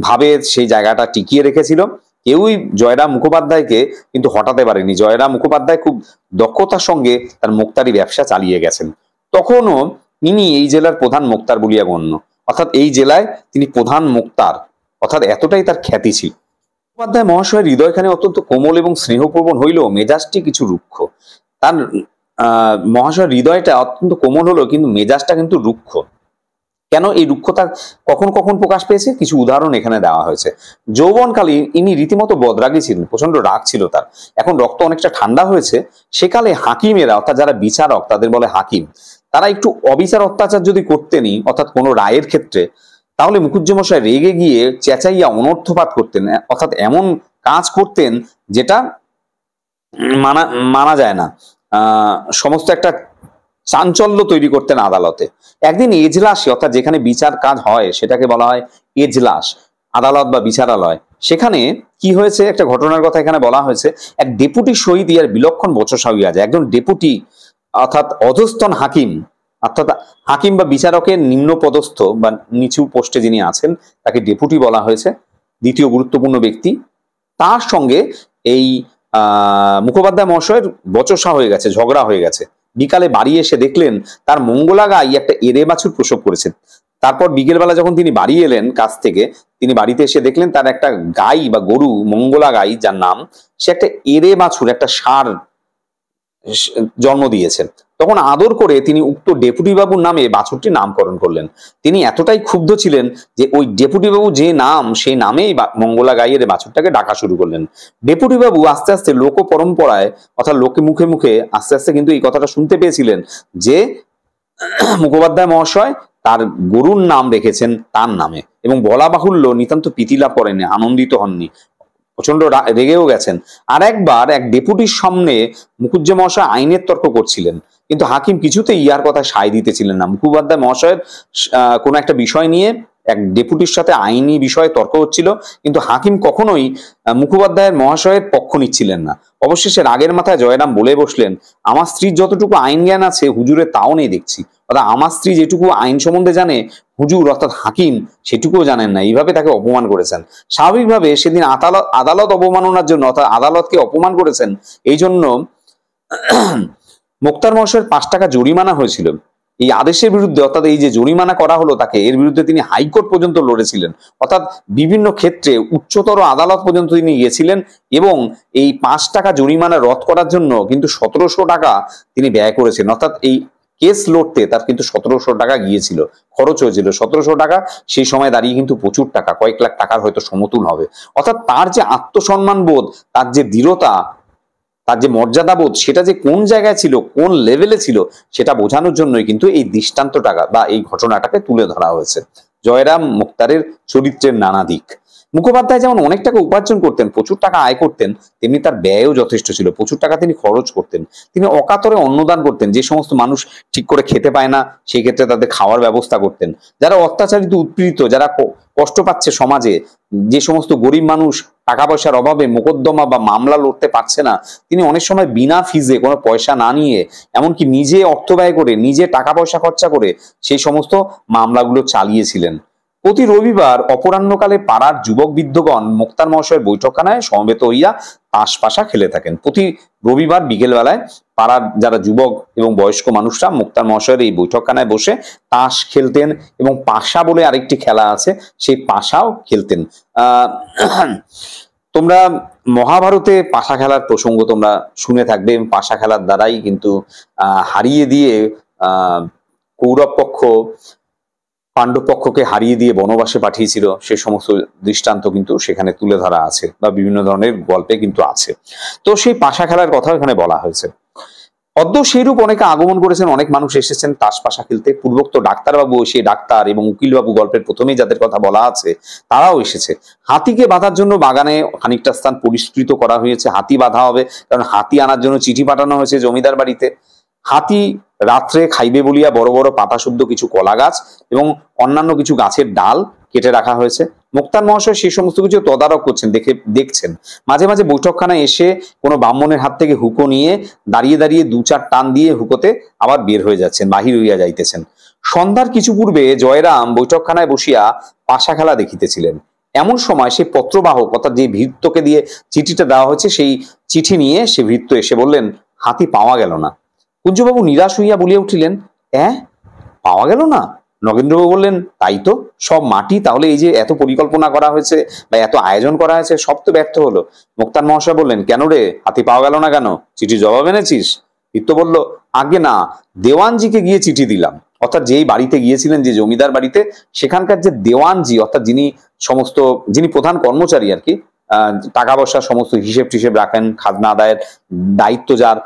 ভাবে সেই জায়গাটা টিকিয়ে রেখেছিল। কেউই জয়রাম মুখোপাধ্যায়কে কিন্তু হটাতে পারেনি। জয়রাম মুখোপাধ্যায় খুব দক্ষতার সঙ্গে তার মুক্তারি ব্যবসা চালিয়ে গেছেন। তখনও তিনি এই জেলার প্রধান মুক্তার বলিয়া গণ্য, অর্থাৎ এই জেলায় তিনি প্রধান মুক্তার, অর্থাৎ এতটাই তার খ্যাতি ছিল। মুখোপাধ্যায় মহাশয়ের হৃদয়খানি অত্যন্ত কোমল এবং স্নেহপ্রবণ হইলেও মেজাজটি কিছু রুক্ষ। তার মহাশয়ের হৃদয়টা অত্যন্ত কোমল হলো, কিন্তু মেজাজটা কিন্তু রুক্ষ। কেন এই রুক্ষতা কখন কখন প্রকাশ পেয়েছে, কিছু উদাহরণ এখানে দেওয়া হয়েছে। যৌবনকালে ইনি রীতিমতো বদরাগী ছিলেন, প্রচন্ড রাগ ছিল তার। এখন রক্ত অনেকটা ঠান্ডা হয়েছে। সেকালে হাকিমেরা, অর্থাৎ যারা বিচারক, তাদের বলে হাকিম, তারা একটু অবিচার অত্যাচার যদি করতেনই, অর্থাৎ কোনো রায়ের ক্ষেত্রে, তাহলে মুখুজ্জেমশাই রেগে গিয়ে চেঁচাইয়া অনর্থপাত করতেন, অর্থাৎ এমন কাজ করতেন যেটা মানা যায় না। সমস্ত একটা চাঞ্চল্য তৈরি করতেন আদালতে। একদিন এজলাসে, অর্থাৎ যেখানে বিচার কাজ হয় সেটাকে বলা হয় এজলাস, আদালত বা বিচারালয়। সেখানে কি হয়েছে, একটা ঘটনার কথা এখানে বলা হয়েছে। এক ডেপুটি সহিত ইয়ার বিলক্ষণ বচসা হইয়া যায়। একজন ডেপুটি, অর্থাৎ অধস্তন হাকিম, অর্থাৎ হাকিম বা বিচারকের নিম্ন পদস্থ বা নিচু পোস্টে যিনি আছেন তাকে ডেপুটি বলা হয়েছে, দ্বিতীয় গুরুত্বপূর্ণ ব্যক্তি। তার সঙ্গে এই মুখোপাধ্যায় মহাশয়ের বচসা হয়ে গেছে, ঝগড়া হয়ে গেছে। বিকালে বাড়ি এসে দেখলেন তার মঙ্গলা গাই একটা এরে বাছুর প্রসব করেছেন। তারপর বিকেলবেলা যখন তিনি বাড়ি এলেন কাজ থেকে, তিনি বাড়িতে এসে দেখলেন তার একটা গাই বা গরু, মঙ্গলা গাই যার নাম, সে একটা এরে বাছুর, একটা ষাঁড় জন্ম দিয়েছেন। তখন আদর করে তিনি উক্ত ডেপুটি বাবুর নামে বাছুরটির নামকরণ করলেন। তিনি এতটাই ক্ষুব্ধ ছিলেন যে ওই ডেপুটি বাবু যে নাম, সেই নামেই মঙ্গলা গাইয়ের বাছুরটাকে ডাকা শুরু করলেন। ডেপুটি বাবু আস্তে আস্তে লোক পরম্পরায়, অর্থাৎ লোকে মুখে মুখে আস্তে আস্তে কিন্তু এই কথাটা শুনতে পেয়েছিলেন যে মুখোপাধ্যায় মহাশয় তার গরুর নাম রেখেছেন তার নামে, এবং বলা বাহুল্য নিতান্ত প্রীতিলাভ করেননি, আনন্দিত হননি, প্রচন্ড রেগেও গেছেন। আর একবার এক ডেপুটির সামনে মুখুজ্জে মহাশয় আইনের তর্ক করছিলেন, কিন্তু হাকিম কিছুতেই ইয়ার কথা সায় দিতেছিলেন না। মুখোপাধ্যায় মহাশয়ের কোনো একটা বিষয় নিয়ে এক ডেপুটির সাথে আইনি বিষয়ে তর্ক হচ্ছিল, কিন্তু হাকিম কখনোই মুখোপাধ্যায়ের মহাশয়ের পক্ষ নিচ্ছিলেন না। অবশেষে রাগের মাথায় জয়রাম বলে বসলেন, আমার স্ত্রীর যতটুকু আইন জ্ঞান আছে হুজুরের তাও নেই দেখছি, অর্থাৎ আমার স্ত্রী যেটুকু আইন সম্বন্ধে জানে হুজুর অর্থাৎ হাকিম সেটুকুও জানেন না। এইভাবে তাকে অপমান করেছেন। স্বাভাবিকভাবে সেদিন আদালত অবমাননার জন্য, অর্থাৎ আদালতকে অপমান করেছেন, এই জন্য মোক্তার মহাশয়ের 5 টাকা জরিমানা হয়েছিল। এই আদেশের বিরুদ্ধে, অর্থাৎ এই যে জরিমানা করা হলো তাকে, এর বিরুদ্ধে তিনি হাইকোর্ট পর্যন্ত লড়েছিলেন, অর্থাৎ বিভিন্ন ক্ষেত্রে উচ্চতর আদালত পর্যন্ত তিনি গিয়েছিলেন, এবং এই 5 টাকা জরিমানা রদ করার জন্য কিন্তু 1700 টাকা তিনি ব্যয় করেছেন। অর্থাৎ এই কেস লড়তে তার কিন্তু 1700 টাকা গিয়েছিল, খরচ হয়েছিল 1700 টাকা। সেই সময় দাঁড়িয়ে কিন্তু প্রচুর টাকা, কয়েক লাখ টাকার হয়তো সমতুল হবে। অর্থাৎ তার যে আত্মসম্মান বোধ, তার যে দৃঢ়তা, তার যে মর্যাদাবোধ সেটা যে কোন জায়গায় ছিল, কোন লেভেলে ছিল, সেটা বোঝানোর জন্যই কিন্তু এই দৃষ্টান্তটা বা এই ঘটনাটাকে তুলে ধরা হয়েছে। জয়রাম মুক্তারের চরিত্রের নানা দিক। মুখোপাধ্যায় যেমন অনেক টাকা উপার্জন করতেন, প্রচুর টাকা আয় করতেন, তেমনি তার ব্যয়ও যথেষ্ট ছিল। প্রচুর টাকা তিনি খরচ করতেন। তিনি অকাতরে অন্নদান করতেন। যে সমস্ত মানুষ ঠিক করে খেতে পায় না, সেই ক্ষেত্রে তাদের খাওয়ার ব্যবস্থা করতেন। যারা অত্যাচারিত, উৎপীড়িত, যারা কষ্ট পাচ্ছে সমাজে, যে সমস্ত গরিব মানুষ টাকা পয়সার অভাবে মোকদ্দমা বা মামলা লড়তে পারছে না, তিনি অনেক সময় বিনা ফিজে, কোনো পয়সা না নিয়ে, এমনকি নিজে অর্থ ব্যয় করে, নিজে টাকা পয়সা খরচা করে সেই সমস্ত মামলাগুলো চালিয়েছিলেন। প্রতি রবিবার অপরাহ্নকালে পাড়ার যুবক বৃদ্ধগণ মুক্তার মহাশয়ের বৈঠকখানায় সমবেত হইয়া তাস পাশা খেলে থাকেন। প্রতি রবিবার বিকেল বেলায় পাড়ার যারা যুবক এবং বয়স্ক মানুষরা মুক্তার মহাশয়ের এই বৈঠকখানায় বসে তাস খেলতেন, এবং পাশা বলে আরেকটি খেলা আছে, সেই পাশাও খেলতেন। তোমরা মহাভারতে পাশা খেলার প্রসঙ্গ তোমরা শুনে থাকবে। পাশা খেলার দ্বারাই কিন্তু হারিয়ে দিয়ে কৌরব পক্ষ পাণ্ডব পক্ষকে হারিয়ে দিয়ে বনবাসে পাঠিয়েছিল, সে সমস্ত দৃষ্টান্ত কিন্তু সেখানে তুলে ধরা আছে, বা বিভিন্ন ধরনের গল্পে কিন্তু আছে। তো সেই পাশা খেলার কথা এখানে বলা হয়েছে। অদ্য সেইরূপ অনেকে আগমন করেছেন, অনেক মানুষ এসেছেন তাস পাশা খেলতে। পূর্বোক্ত ডাক্তারবাবু, সেই ডাক্তার এবং উকিলবাবু গল্পের প্রথমেই যাদের কথা বলা আছে, তারাও এসেছে। হাতিকে বাঁধার জন্য বাগানে খানিকটা স্থান পরিষ্কৃত করা হয়েছে। হাতি বাঁধা হবে, কারণ হাতি আনার জন্য চিঠি পাঠানো হয়েছে জমিদার বাড়িতে। হাতি রাত্রে খাইবে বলিয়া বড় বড় পাতা শুদ্ধ কিছু কলা গাছ এবং অন্যান্য কিছু গাছের ডাল কেটে রাখা হয়েছে। মুক্তার মহাশয় সেই সমস্ত কিছু তদারক করছেন, দেখছেন। মাঝে মাঝে বৈঠকখানায় এসে কোনো ব্রাহ্মণের হাত থেকে হুকো নিয়ে দাঁড়িয়ে দাঁড়িয়ে দু চার টান দিয়ে হুকোতে আবার বের হয়ে যাচ্ছেন, বাহির হইয়া যাইতেছেন। সন্ধ্যার কিছু পূর্বে জয়রাম বৈঠকখানায় বসিয়া পাশা খেলা দেখিতেছিলেন। এমন সময় সেই পত্রবাহক, অর্থাৎ যে ভৃত্যকে দিয়ে চিঠিটা দেওয়া হয়েছে, সেই চিঠি নিয়ে সে ভৃত্য এসে বললেন, হাতি পাওয়া গেল না। কুঞ্জবাবু নিরাশ হইয়া বলিয়া উঠিলেন, পাওয়া গেল না? নগেন্দ্রবাবু বললেন, তাই তো, সব মাটি। তাহলে এই যে এত পরিকল্পনা করা হয়েছে বা এত আয়োজন করা হয়েছে, সব তো ব্যর্থ হলো। মুক্তার মহাশয় বললেন, কেন রে, হাতি পাওয়া গেল না কেন? চিঠি জবাব এনেছিস? ভৃত্য বলল, আগে না, দেওয়ানজিকে গিয়ে চিঠি দিলাম। অর্থাৎ যেই বাড়িতে গিয়েছিলেন, যে জমিদার বাড়িতে, সেখানকার যে দেওয়ানজি, অর্থাৎ যিনি প্রধান কর্মচারী আর কি, টাকা পয়সা সমস্ত হিসেব টিসেব রাখেন, খাজনা আদায়ের দায়িত্ব যার,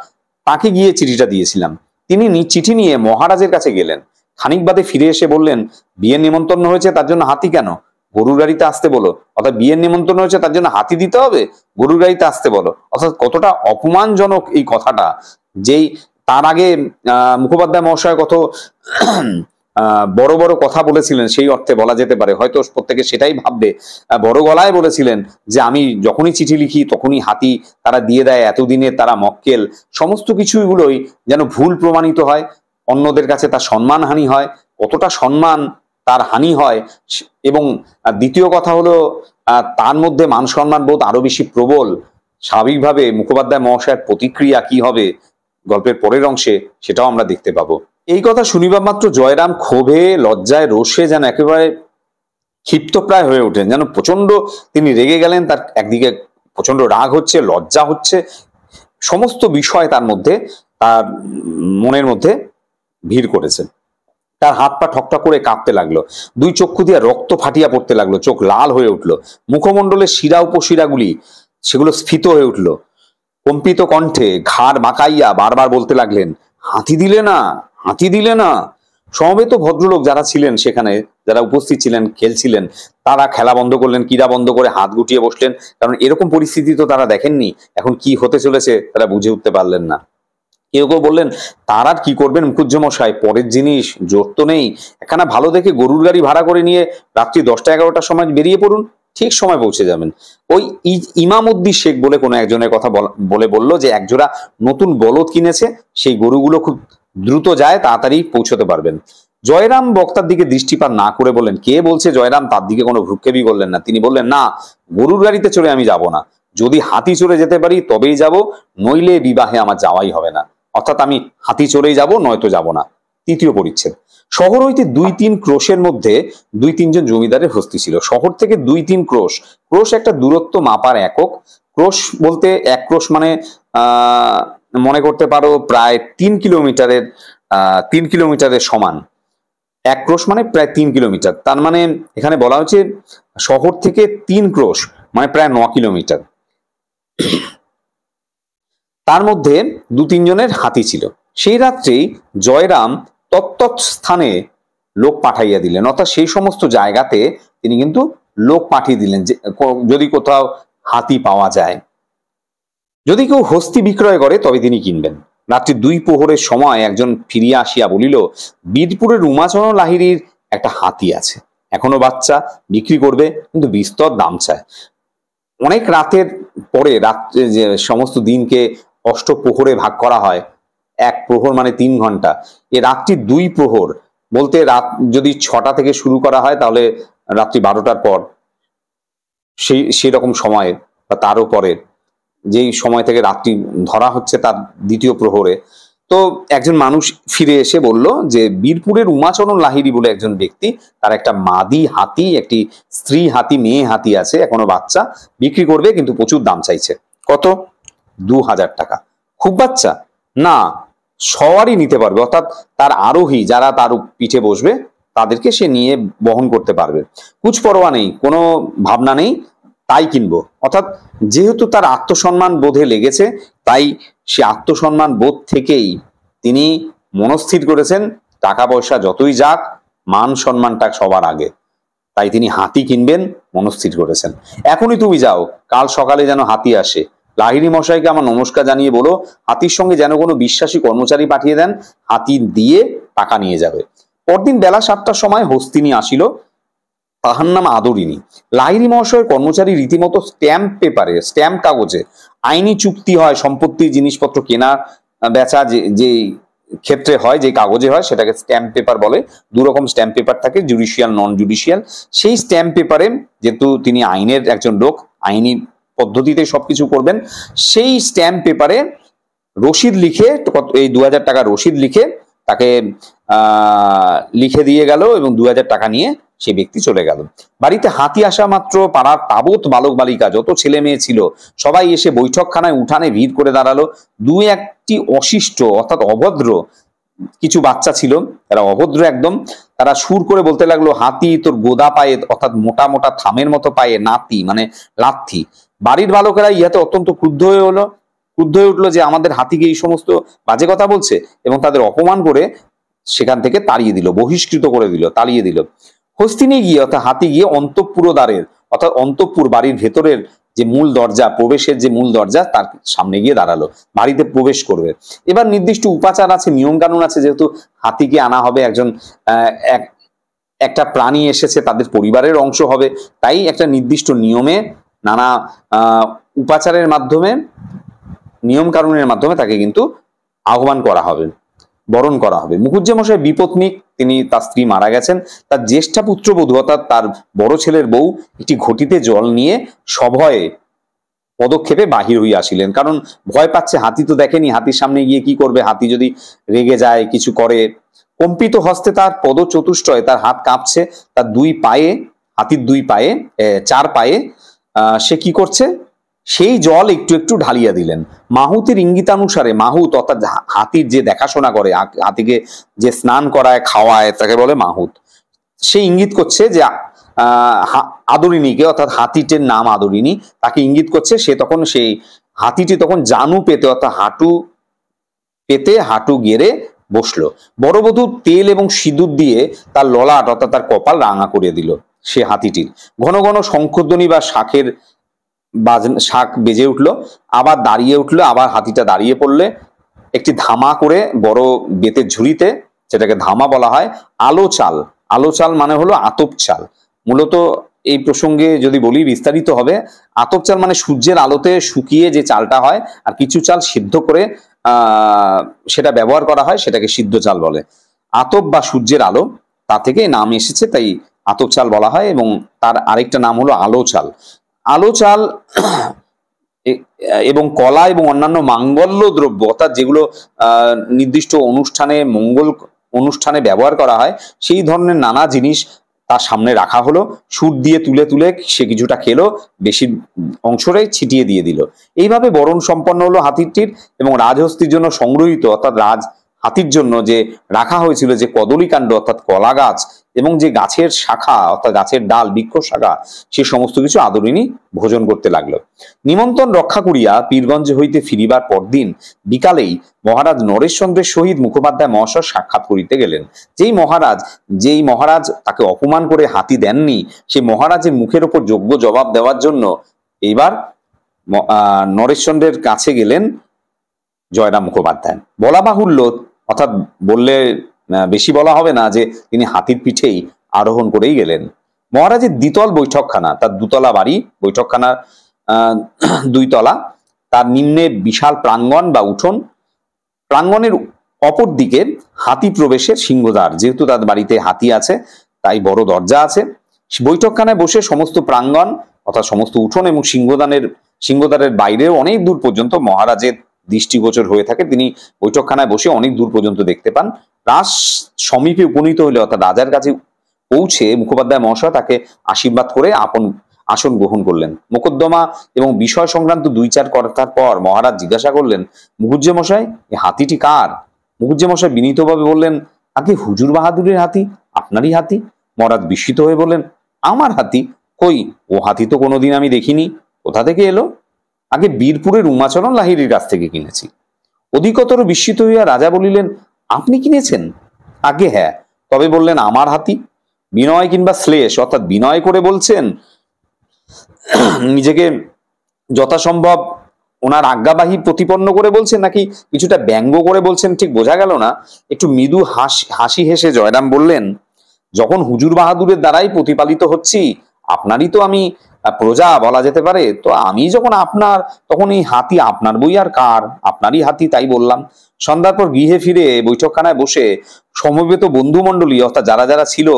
তাকে গিয়ে চিঠিটা দিয়েছিলাম। তিনি চিঠি নিয়ে মহারাজের কাছে গেলেন। খানিক বাদে ফিরে এসে বললেন, বিয়ের নিমন্ত্রণ হয়েছে, তার জন্য হাতি কেন? গরুর গাড়িতে আসতে বলো। অর্থাৎ বিয়ের নিমন্ত্রণ হয়েছে, তার জন্য হাতি দিতে হবে? গরুর গাড়িতে আসতে বলো। অর্থাৎ কতটা অপমানজনক এই কথাটা। যেই তার আগে মুখোপাধ্যায় মহাশয় কত বড় বড় কথা বলেছিলেন, সেই অর্থে বলা যেতে পারে, হয়তো প্রত্যেকে সেটাই ভাববে, বড় গলায় বলেছিলেন যে আমি যখনই চিঠি লিখি তখনই হাতি তারা দিয়ে দেয়, এতদিনে তারা মক্কেল, সমস্ত কিছুগুলোই যেন ভুল প্রমাণিত হয়, অন্যদের কাছে তার সম্মানহানি হয়। কতটা সম্মান তার হানি হয়। এবং দ্বিতীয় কথা হলো, তার মধ্যে মান সম্মান বোধ আরো বেশি প্রবল। স্বাভাবিকভাবে মুখোপাধ্যায় মহাশয়ের প্রতিক্রিয়া কি হবে গল্পের পরের অংশে, সেটাও আমরা দেখতে পাবো। এই কথা শুনিবা মাত্র জয়রাম ক্ষোভে, লজ্জায়, রোষে যেন একেবারে ক্ষিপ্তপ্রায় হয়ে ওঠেন, যেন প্রচন্ড তিনি রেগে গেলেন। তার একদিকে প্রচন্ড রাগ হচ্ছে, লজ্জা হচ্ছে, সমস্ত বিষয় তার মধ্যে, তার মনের মধ্যে ভিড় করেছে। তার হাত পা ঠকঠক করে কাঁপতে লাগলো, দুই চক্ষু দিয়ে রক্ত ফাটিয়া পড়তে লাগলো, চোখ লাল হয়ে উঠলো, মুখমণ্ডলের শিরা উপশিরাগুলি সেগুলো স্ফীত হয়ে উঠলো। কম্পিত কণ্ঠে ঘাড় বাঁকাইয়া বারবার বলতে লাগলেন, হাতি দিলে না, হাতি দিলে না। সমবেত ভদ্রলোক যারা ছিলেন সেখানে, যারা উপস্থিত ছিলেন, খেলছিলেন, তারা খেলা বন্ধ করলেন, ক্রীড়া বন্ধ করে হাত গুটিয়ে বসলেন। কারণ এরকম পরিস্থিতি তো তারা দেখেননি, এখন কি হতে চলেছে তারা বুঝে উঠতে পারলেন না। কেউ কেউ বললেন, তার আর কি করবেন মুখুজ্জমশাই, পরের জিনিস, জোর তো নেই, একখানা ভালো দেখে গরুর গাড়ি ভাড়া করে নিয়ে রাত্রি 10টা-11টার সময় বেরিয়ে পড়ুন, ঠিক সময় পৌঁছে যাবেন। ওই ইমামউদ্দিন শেখ বলে কোনো একজনের কথা বললো যে একজোড়া নতুন বলদ কিনেছে, সেই গরুগুলো খুব দ্রুত যায়, তাড়াতাড়ি পৌঁছতে পারবেন। জয়রাম বক্তার দিকে দৃষ্টিপাত না করে বললেন, কে বলছে? জয়রাম তার দিকে কোনো ভ্রুক্ষেপই করলেন না। তিনি বললেন, না, গরুর গাড়িতে চড়ে আমি যাব না, যদি হাতি চড়ে যেতে পারি তবেই যাব, নইলে বিবাহে আমার যাওয়াই হবে না। অর্থাৎ আমি হাতি চড়েই যাব, নয়তো যাব না। তৃতীয় পরিচ্ছেদ। শহর হইতে 2-3 ক্রোশের মধ্যে 2-3 জন জমিদারের বস্তি ছিল। শহর থেকে 2-3 ক্রোশ, ক্রোশ একটা দূরত্ব মাপার একক। ক্রোশ বলতে 1 ক্রোশ মানে মনে করতে পারো প্রায় 3 কিলোমিটারের 3 কিলোমিটারের সমান। 1 ক্রোশ মানে প্রায় 3 কিলোমিটার। তার মানে এখানে বলা হচ্ছে শহর থেকে 3 ক্রোশ মানে প্রায় 9 কিলোমিটার। তার মধ্যে 2-3 জনের হাতি ছিল। সেই রাত্রেই জয়রাম তত্তৎ স্থানে লোক পাঠাইয়া দিলেন, অর্থাৎ সেই সমস্ত জায়গাতে তিনি কিন্তু লোক পাঠিয়ে দিলেন যে যদি কোথাও হাতি পাওয়া যায়, যদি কেউ হস্তি বিক্রয় করে তবে তিনি কিনবেন। রাত্রি 2 প্রহরের সময় একজন ফিরিয়া আসিয়া বলিল, বীরপুরের উমাচরণ লাহিড়ীর একটা হাতি আছে, এখনো বাচ্চা, বিক্রি করবে, কিন্তু বিস্তর দাম চায়। অনেক রাতের পরে, রাত্রে যে সমস্ত দিনকে অষ্টপ্রহরে ভাগ করা হয়, 1 প্রহর মানে 3 ঘন্টা, এ রাত্রি 2 প্রহর বলতে রাত যদি 6টা থেকে শুরু করা হয় তাহলে রাত্রি 12টার পর, সেই রকম সময়ে বা তারও পরে যেই সময় থেকে রাত্রি ধরা হচ্ছে তার 2য় প্রহরে। তো একজন মানুষ ফিরে এসে বলল যে বীরপুরের উমাচরণ লাহিড়ী বলে একজন ব্যক্তি, তার একটা মাদি হাতি, একটি স্ত্রী হাতি, মেয়ে হাতি আছে, এখনো বাচ্চা, বিক্রি করবে, কিন্তু প্রচুর দাম চাইছে। কত? 2000 টাকা। খুব বাচ্চা? না, সওয়ারই নিতে পারবে, অর্থাৎ তার আরোহী যারা তার পিঠে বসবে তাদেরকে সে নিয়ে বহন করতে পারবে, কুচ পরোয়া নেই, কোনো ভাবনা নেই, তাই কিনবো। অর্থাৎ যেহেতু তার আত্মসম্মান বোধে লেগেছে, তাই সে আত্মসম্মান বোধ থেকেই তিনি মনস্থির করেছেন টাকা পয়সা যতই যাক, মান সম্মানটা সবার আগে, তাই তিনি হাতি কিনবেন মনস্থির করেছেন। এখনই তুমি যাও, কাল সকালে যেন হাতি আসে, লাহিড়ী মশাইকে আমার নমস্কার জানিয়ে বলো, হাতির সঙ্গে যেন কোনো বিশ্বাসী কর্মচারী পাঠিয়ে দেন, হাতি দিয়ে টাকা নিয়ে যাবে। পরদিন বেলা 7টার সময় হস্তিনী আসিল, তাহার নাম আদরিনী। লাহিড়ী মহাশয়ের কর্মচারী রীতিমতো স্ট্যাম্প পেপারে, স্ট্যাম্প কাগজে আইনি চুক্তি হয়, সম্পত্তির জিনিসপত্র কেনা বেচা যে ক্ষেত্রে হয়, যে কাগজে হয়, সেটাকে স্ট্যাম্প পেপার বলে। 2 রকম স্ট্যাম্প পেপার থাকে, জুডিশিয়াল, নন জুডিশিয়াল। সেই স্ট্যাম্প পেপারে, যেহেতু তিনি আইনের একজন লোক, আইনি পদ্ধতিতে সবকিছু করবেন, সেই স্ট্যাম্প পেপারে রসিদ লিখে, এই 2000 টাকা রসিদ লিখে তাকে লিখে দিয়ে গেল, এবং 2000 টাকা নিয়ে সে ব্যক্তি চলে গেল। বাড়িতে হাতি আসা মাত্র পাড়ার তাবৎ বালক বালিকা, যত ছেলে মেয়ে ছিল, সবাই এসে বৈঠকখানায় উঠানে ভিড় করে দাঁড়ালো। 2-1টি অশিষ্ট, অর্থাৎ অভদ্র কিছু বাচ্চা ছিল, তারা অভদ্র একদম, তারা সুর করে বলতে লাগলো, হাতি তোর গোদা পায়ে, অর্থাৎ মোটা মোটা থামের মতো পায়ে নাতি, মানে লাথি। বাড়ির বালকেরা ইহাতে অত্যন্ত ক্রুদ্ধ হয়ে উঠলো যে আমাদের হাতিকে এই সমস্ত বাজে কথা বলছে, এবং তাদের অপমান করে সেখান থেকে তাড়িয়ে দিল, বহিষ্কৃত করে দিল, তাড়িয়ে দিল। হস্তিনী গিয়ে, অর্থাৎ হাতি গিয়ে অন্তঃপুর দ্বারের, অর্থাৎ অন্তঃপুর, বাড়ির ভেতরের যে মূল দরজা, প্রবেশের যে মূল দরজা, তার সামনে গিয়ে দাঁড়ালো, বাড়িতে প্রবেশ করবে। এবার নির্দিষ্ট উপাচার আছে, নিয়ম কানুন আছে, যেহেতু হাতিকে আনা হবে, একজন একটা প্রাণী এসেছে, তাদের পরিবারের অংশ হবে, তাই একটা নির্দিষ্ট নিয়মে, নানা উপাচারের মাধ্যমে, নিয়ম কানুনের মাধ্যমে তাকে কিন্তু আহ্বান করা হবে, বরণ করা হবে। মুখুজ্জে মশাই বিপত্নিক, তিনি, তার স্ত্রী মারা গেছেন। তার জ্যেষ্ঠা পুত্রবধূ, অর্থাৎ তার বড় ছেলের বউ, একটি ঘটিতে জল নিয়ে সভয়ে পদক্ষেপে বাহির হইয়া আসিলেন, কারণ ভয় পাচ্ছে, হাতি তো দেখেনি, হাতির সামনে গিয়ে কি করবে, হাতি যদি রেগে যায়, কিছু করে। কম্পিত হস্তে তার পদ চতুষ্টয়, তার হাত কাঁপছে, তার 2 পায়ে, হাতির 2 পায়ে, 4 পায়ে সে কি করছে, সেই জল একটু একটু ঢালিয়া দিলেন। মাহুতের ইঙ্গিতানুসারে, মাহুত অর্থাৎ হাতির যে দেখাশোনা করে, হাতিকে যে স্নান করায়, খাওয়ায়, তাকে বলে মাহুত। সে ইঙ্গিত করছে যে আদরিনীকে, অর্থাৎ হাতিটির নাম আদরিনী, তাকে ইঙ্গিত করছে। সে তখন, সেই হাতিটি তখন জানু পেতে, অর্থাৎ হাঁটু পেতে, হাঁটু গেড়ে বসলো। বড়বধূ তেল এবং সিঁদুর দিয়ে তার ললাট, অর্থাৎ তার কপাল রাঙা করে দিল সে হাতিটির। ঘন ঘন শঙ্খধ্বনি বা শাঁখ বেজে উঠলো, আবার দাঁড়িয়ে উঠলো, আবার হাতিটা দাঁড়িয়ে পড়লে একটি ধামা করে বড় বেতের ঝুড়িতে, যেটাকে ধামা বলা হয়, আলো চাল, আলো চাল মানে হলো আতপ চাল। মূলত এই প্রসঙ্গে যদি বলি বিস্তারিত হবে, আতপ চাল মানে সূর্যের আলোতে শুকিয়ে যে চালটা হয়, আর কিছু চাল সিদ্ধ করে সেটা ব্যবহার করা হয়, সেটাকে সিদ্ধ চাল বলে। আতপ বা সূর্যের আলো, তা থেকে নাম এসেছে, তাই আতপ চাল বলা হয়। এবং তার আরেকটা নাম হলো আলো চাল। আলো চাল এবং কলা এবং অন্যান্য মাঙ্গল্য দ্রব্য, অর্থাৎ যেগুলো নির্দিষ্ট অনুষ্ঠানে, মঙ্গল অনুষ্ঠানে ব্যবহার করা হয়, সেই ধরনের নানা জিনিস তার সামনে রাখা হলো। সুর দিয়ে তুলে তুলে সে কিছুটা খেলো, বেশি অংশটাই ছিটিয়ে দিয়ে দিল। এইভাবে বরণ সম্পন্ন হলো হাতিটির, এবং রাজহস্তির জন্য সংগ্রহিত, অর্থাৎ রাজ হাতির জন্য যে রাখা হয়েছিল যে কদলীকাণ্ড অর্থাৎ কলা গাছ এবং যে গাছের শাখা অর্থাৎ গাছের ডাল বৃক্ষ শাখা, সে সমস্ত কিছু আদরিণী ভোজন করতে লাগলো। নিমন্ত্রণ রক্ষা করিয়া পীরগঞ্জ হইতে ফিরিবার পরদিন বিকালেই মহারাজ নরেশচন্দ্রের সহিত মুখোপাধ্যায় মহাশয় সাক্ষাৎ করিতে গেলেন। যেই মহারাজ তাকে অপমান করে হাতি দেননি, সেই মহারাজের মুখের ওপর যোগ্য জবাব দেওয়ার জন্য এইবার নরেশচন্দ্রের কাছে গেলেন জয়রাম মুখোপাধ্যায়। বলা বাহুল্য, অর্থাৎ বললে বেশি বলা হবে না, যে তিনি হাতির পিঠেই আরোহণ করেই গেলেন। মহারাজের দ্বিতল বৈঠকখানা, তার দুতলা বাড়ি, বৈঠকখানা 2 তলা, তার নিম্নে বিশাল প্রাঙ্গণ বা উঠোন, প্রাঙ্গণের অপর দিকে হাতি প্রবেশের সিংহদ্বার, যেহেতু তার বাড়িতে হাতি আছে তাই বড় দরজা আছে। বৈঠকখানায় বসে সমস্ত প্রাঙ্গণ অর্থাৎ সমস্ত উঠোন এবং সিংহদ্বারের বাইরেও অনেক দূর পর্যন্ত মহারাজের দৃষ্টিগোচর হয়ে থাকে। তিনি বৈঠকখানায় বসে অনেক দূর পর্যন্ত দেখতে পান। রাস সমীপে উপনীত হলে অর্থাৎ রাজার কাছে পৌঁছে মুখোপাধ্যায় মহাশয় তাকে আশীর্বাদ করে আপন আসন গ্রহণ করলেন। মোকদ্দমা এবং বিষয় সংক্রান্ত 2-4 কথার পর মহারাজ জিজ্ঞাসা করলেন, মুখুজ্জে মশাই, এই হাতিটি কার? মুখুজ্জে মশাই বিনীতভাবে বললেন, আগে হুজুর বাহাদুরের হাতি, আপনারই হাতি। মহারাজ বিস্মিত হয়ে বললেন, আমার হাতি? কই, ও হাতি তো কোনোদিন আমি দেখিনি, কোথা থেকে এলো? আগে বীরপুরের উমাচরণ লাহিড়ীর কাছ থেকে কিনেছি। অধিকতর বিস্মিত হইয়া রাজা বলিলেন, আপনি কিনেছেন? আগে হ্যাঁ। তবে বললেন, আমার হাতি? বিনয় কিংবা শ্লেষ অর্থাৎ বিনয় করে বলছেন, নিজেকে যথাসম্ভব ওনার আজ্ঞাবাহী প্রতিপন্ন করে বলছেন, নাকি কিছুটা ব্যঙ্গ করে বলছেন ঠিক বোঝা গেল না। একটু মৃদু হাসি হেসে জয়রাম বললেন, যখন হুজুর বাহাদুরের দ্বারাই প্রতিপালিত হচ্ছি, আপনারই তো আমি প্রজা বলা যেতে পারে, তো আমি যখন আপনার, তখন এই হাতি আপনার বই আর কার? আপনারই হাতি, তাই বললাম। সন্ধ্যার পর গৃহে ফিরে বৈঠকখানায় বসে সমবেত বন্ধুমণ্ডলী অর্থাৎ যারা যারা ছিল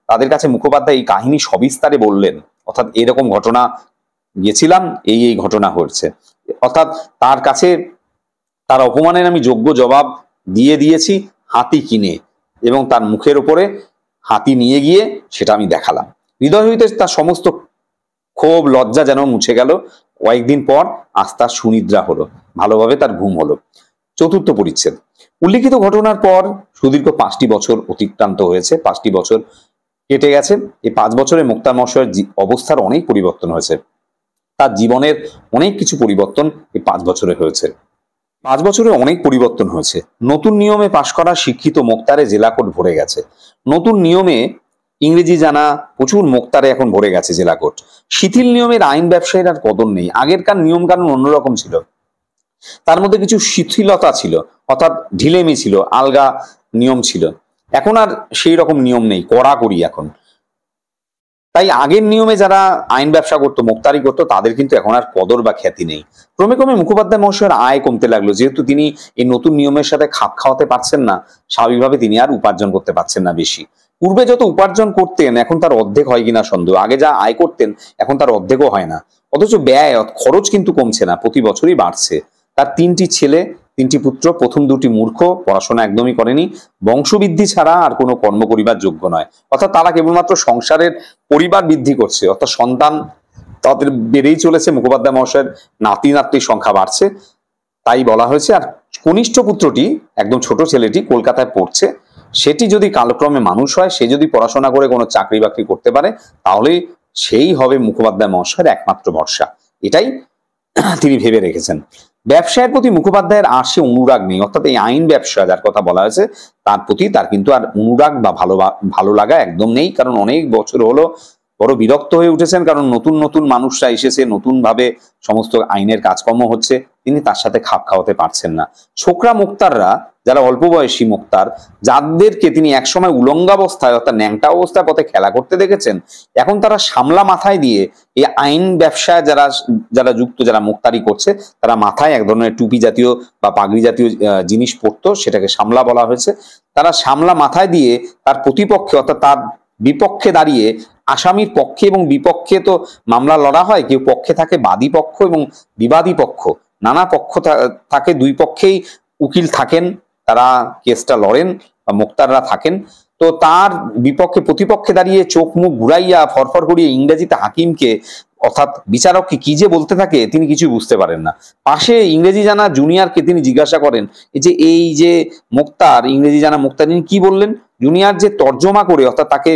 তাদের কাছে মুখোপাধ্যায় এই কাহিনী সবিস্তারে বললেন। অর্থাৎ এরকম ঘটনা গেছিলাম, এই ঘটনা হয়েছে, অর্থাৎ তার কাছে তার অপমানের আমি যোগ্য জবাব দিয়েছি হাতি কিনে, এবং তার মুখের উপরে হাতি নিয়ে গিয়ে সেটা আমি দেখালাম। হৃদয় হইতে তার সমস্ত ক্ষোভ লজ্জা যেন মুছে গেল। কয়েকদিন পর আস্তে সুনিদ্রা হলো, ভালোভাবে তার ঘুম হলো। 4র্থ পরিচ্ছেদ। উল্লিখিত ঘটনার পর সুদীর্ঘ 5টি বছর অতিক্রান্ত হয়েছে, 5টি বছর কেটে গেছে। এই 5 বছরে মুক্তার মহাশয়ের অবস্থার অনেক পরিবর্তন হয়েছে, তার জীবনের অনেক কিছু পরিবর্তন এই 5 বছরে হয়েছে। 5 বছরে অনেক পরিবর্তন হয়েছে। নতুন নিয়মে পাশ করা শিক্ষিত মোক্তারে জেলা কোর্ট ভরে গেছে। নতুন নিয়মে ইংরেজি জানা প্রচুর মোক্তারে এখন ভরে গেছে জেলা কোর্ট। শিথিল নিয়মের আইন ব্যবসায়ীর আর কদর নেই। আগেরকার নিয়ম কানুন অন্যরকম ছিল, তার মধ্যে কিছু শিথিলতা ছিল, অর্থাৎ ঢিলেমি ছিল, আলগা নিয়ম ছিল। এখন আর সেই রকম নিয়ম নেই, কড়াকড়ি এখন। তাই আগের নিয়মে যারা আইন ব্যবসা করতো, মোক্তারি করতো, তাদের কিন্তু এখন আর কদর বা খ্যাতি নেই। ক্রমে ক্রমে মুখোপাধ্যায় মহাশয়ের আয় কমতে লাগলো, যেহেতু তিনি এই নতুন নিয়মের সাথে খাপ খাওয়াতে পারছেন না। স্বাভাবিকভাবে তিনি আর উপার্জন করতে পারছেন না বেশি। পূর্বে যত উপার্জন করতেন এখন তার অর্ধেক হয় কিনা সন্দেহ। আগে যা আয় করতেন এখন তার অর্ধেকও হয় না, অথচ ব্যয় খরচ কিন্তু কমছে না, প্রতি বছরই বাড়ছে। তার 3টি ছেলে, 3টি পুত্র। প্রথম 2টি মূর্খ, পড়াশোনা একদমই করেনি, বংশবৃদ্ধি ছাড়া আর কোনো কর্ম করিবার যোগ্য নয়। অর্থাৎ তারা কেবলমাত্র সংসারের পরিবার বৃদ্ধি করছে, অর্থাৎ সন্তান তাদের বেড়েই চলেছে। মুখোপাধ্যায় মহাশয়ের নাতি নাতনির সংখ্যা বাড়ছে, তাই বলা হয়েছে। আর কনিষ্ঠ পুত্রটি, একদম ছোট ছেলেটি, কলকাতায় পড়ছে। সেটি যদি কালক্রমে মানুষ হয়, সে যদি পড়াশোনা করে কোনো চাকরি বাকরি করতে পারে, তাহলে সেই হবে মুখোপাধ্যায় মহাশয়ের একমাত্র ভরসা। এটাই তিনি ভেবে রেখেছেন। ব্যবসায়ের প্রতি মুখোপাধ্যায়ের আর সে অনুরাগ নেই, অর্থাৎ এই আইন ব্যবসা যার কথা বলা হয়েছে তার প্রতি তার কিন্তু আর অনুরাগ বা ভালো লাগা একদম নেই। কারণ অনেক বছর হলো বড় বিরক্ত হয়ে উঠেছেন, কারণ নতুন নতুন মানুষরা এসেছে, নতুন ভাবে সমস্ত আইনের কাজকর্ম হচ্ছে, তিনি তার সাথে খাপ খাওয়াতে পারছেন না। ছোকরা মুক্তাররা, যারা অল্প বয়সী মুক্তার, যাদেরকে তিনি একসময় উলঙ্গাবস্থায় অর্থাৎ ন্যাংটা অবস্থায় পথে খেলা করতে দেখেছেন, এখন তারা সামলা মাথায় দিয়ে এই আইন ব্যবসায় যারা যুক্ত, যারা মুক্তারি করছে, তারা মাথায় এক ধরনের টুপি জাতীয় বা পাগড়ি জাতীয় জিনিস পরতো, সেটাকে সামলা বলা হয়েছে। তারা সামলা মাথায় দিয়ে তার প্রতিপক্ষে অর্থাৎ তার বিপক্ষে দাঁড়িয়ে, আসামির পক্ষে এবং বিপক্ষে তো মামলা লড়া হয়, কেউ পক্ষে থাকে বাদী পক্ষ এবং বিবাদী পক্ষ, নানা পক্ষ থাকে, 2 পক্ষেই উকিল থাকেন, তারা কেসটা লড়েন বা মোক্তাররা থাকেন। তো তার বিপক্ষে প্রতিপক্ষে দাঁড়িয়ে চোখ মুখ ঘুরাইয়া ফরফর করিয়ে ইংরেজিতে হাকিমকে অর্থাৎ বিচারককে কি যে বলতে থাকে তিনি কিছুই বুঝতে পারেন না। পাশে ইংরেজি জানা জুনিয়রকে তিনি জিজ্ঞাসা করেন, এই যে মুক্তার, ইংরেজি জানা মুক্তার তিনি কি বললেন? জুনিয়র যে তর্জমা করে অর্থাৎ তাকে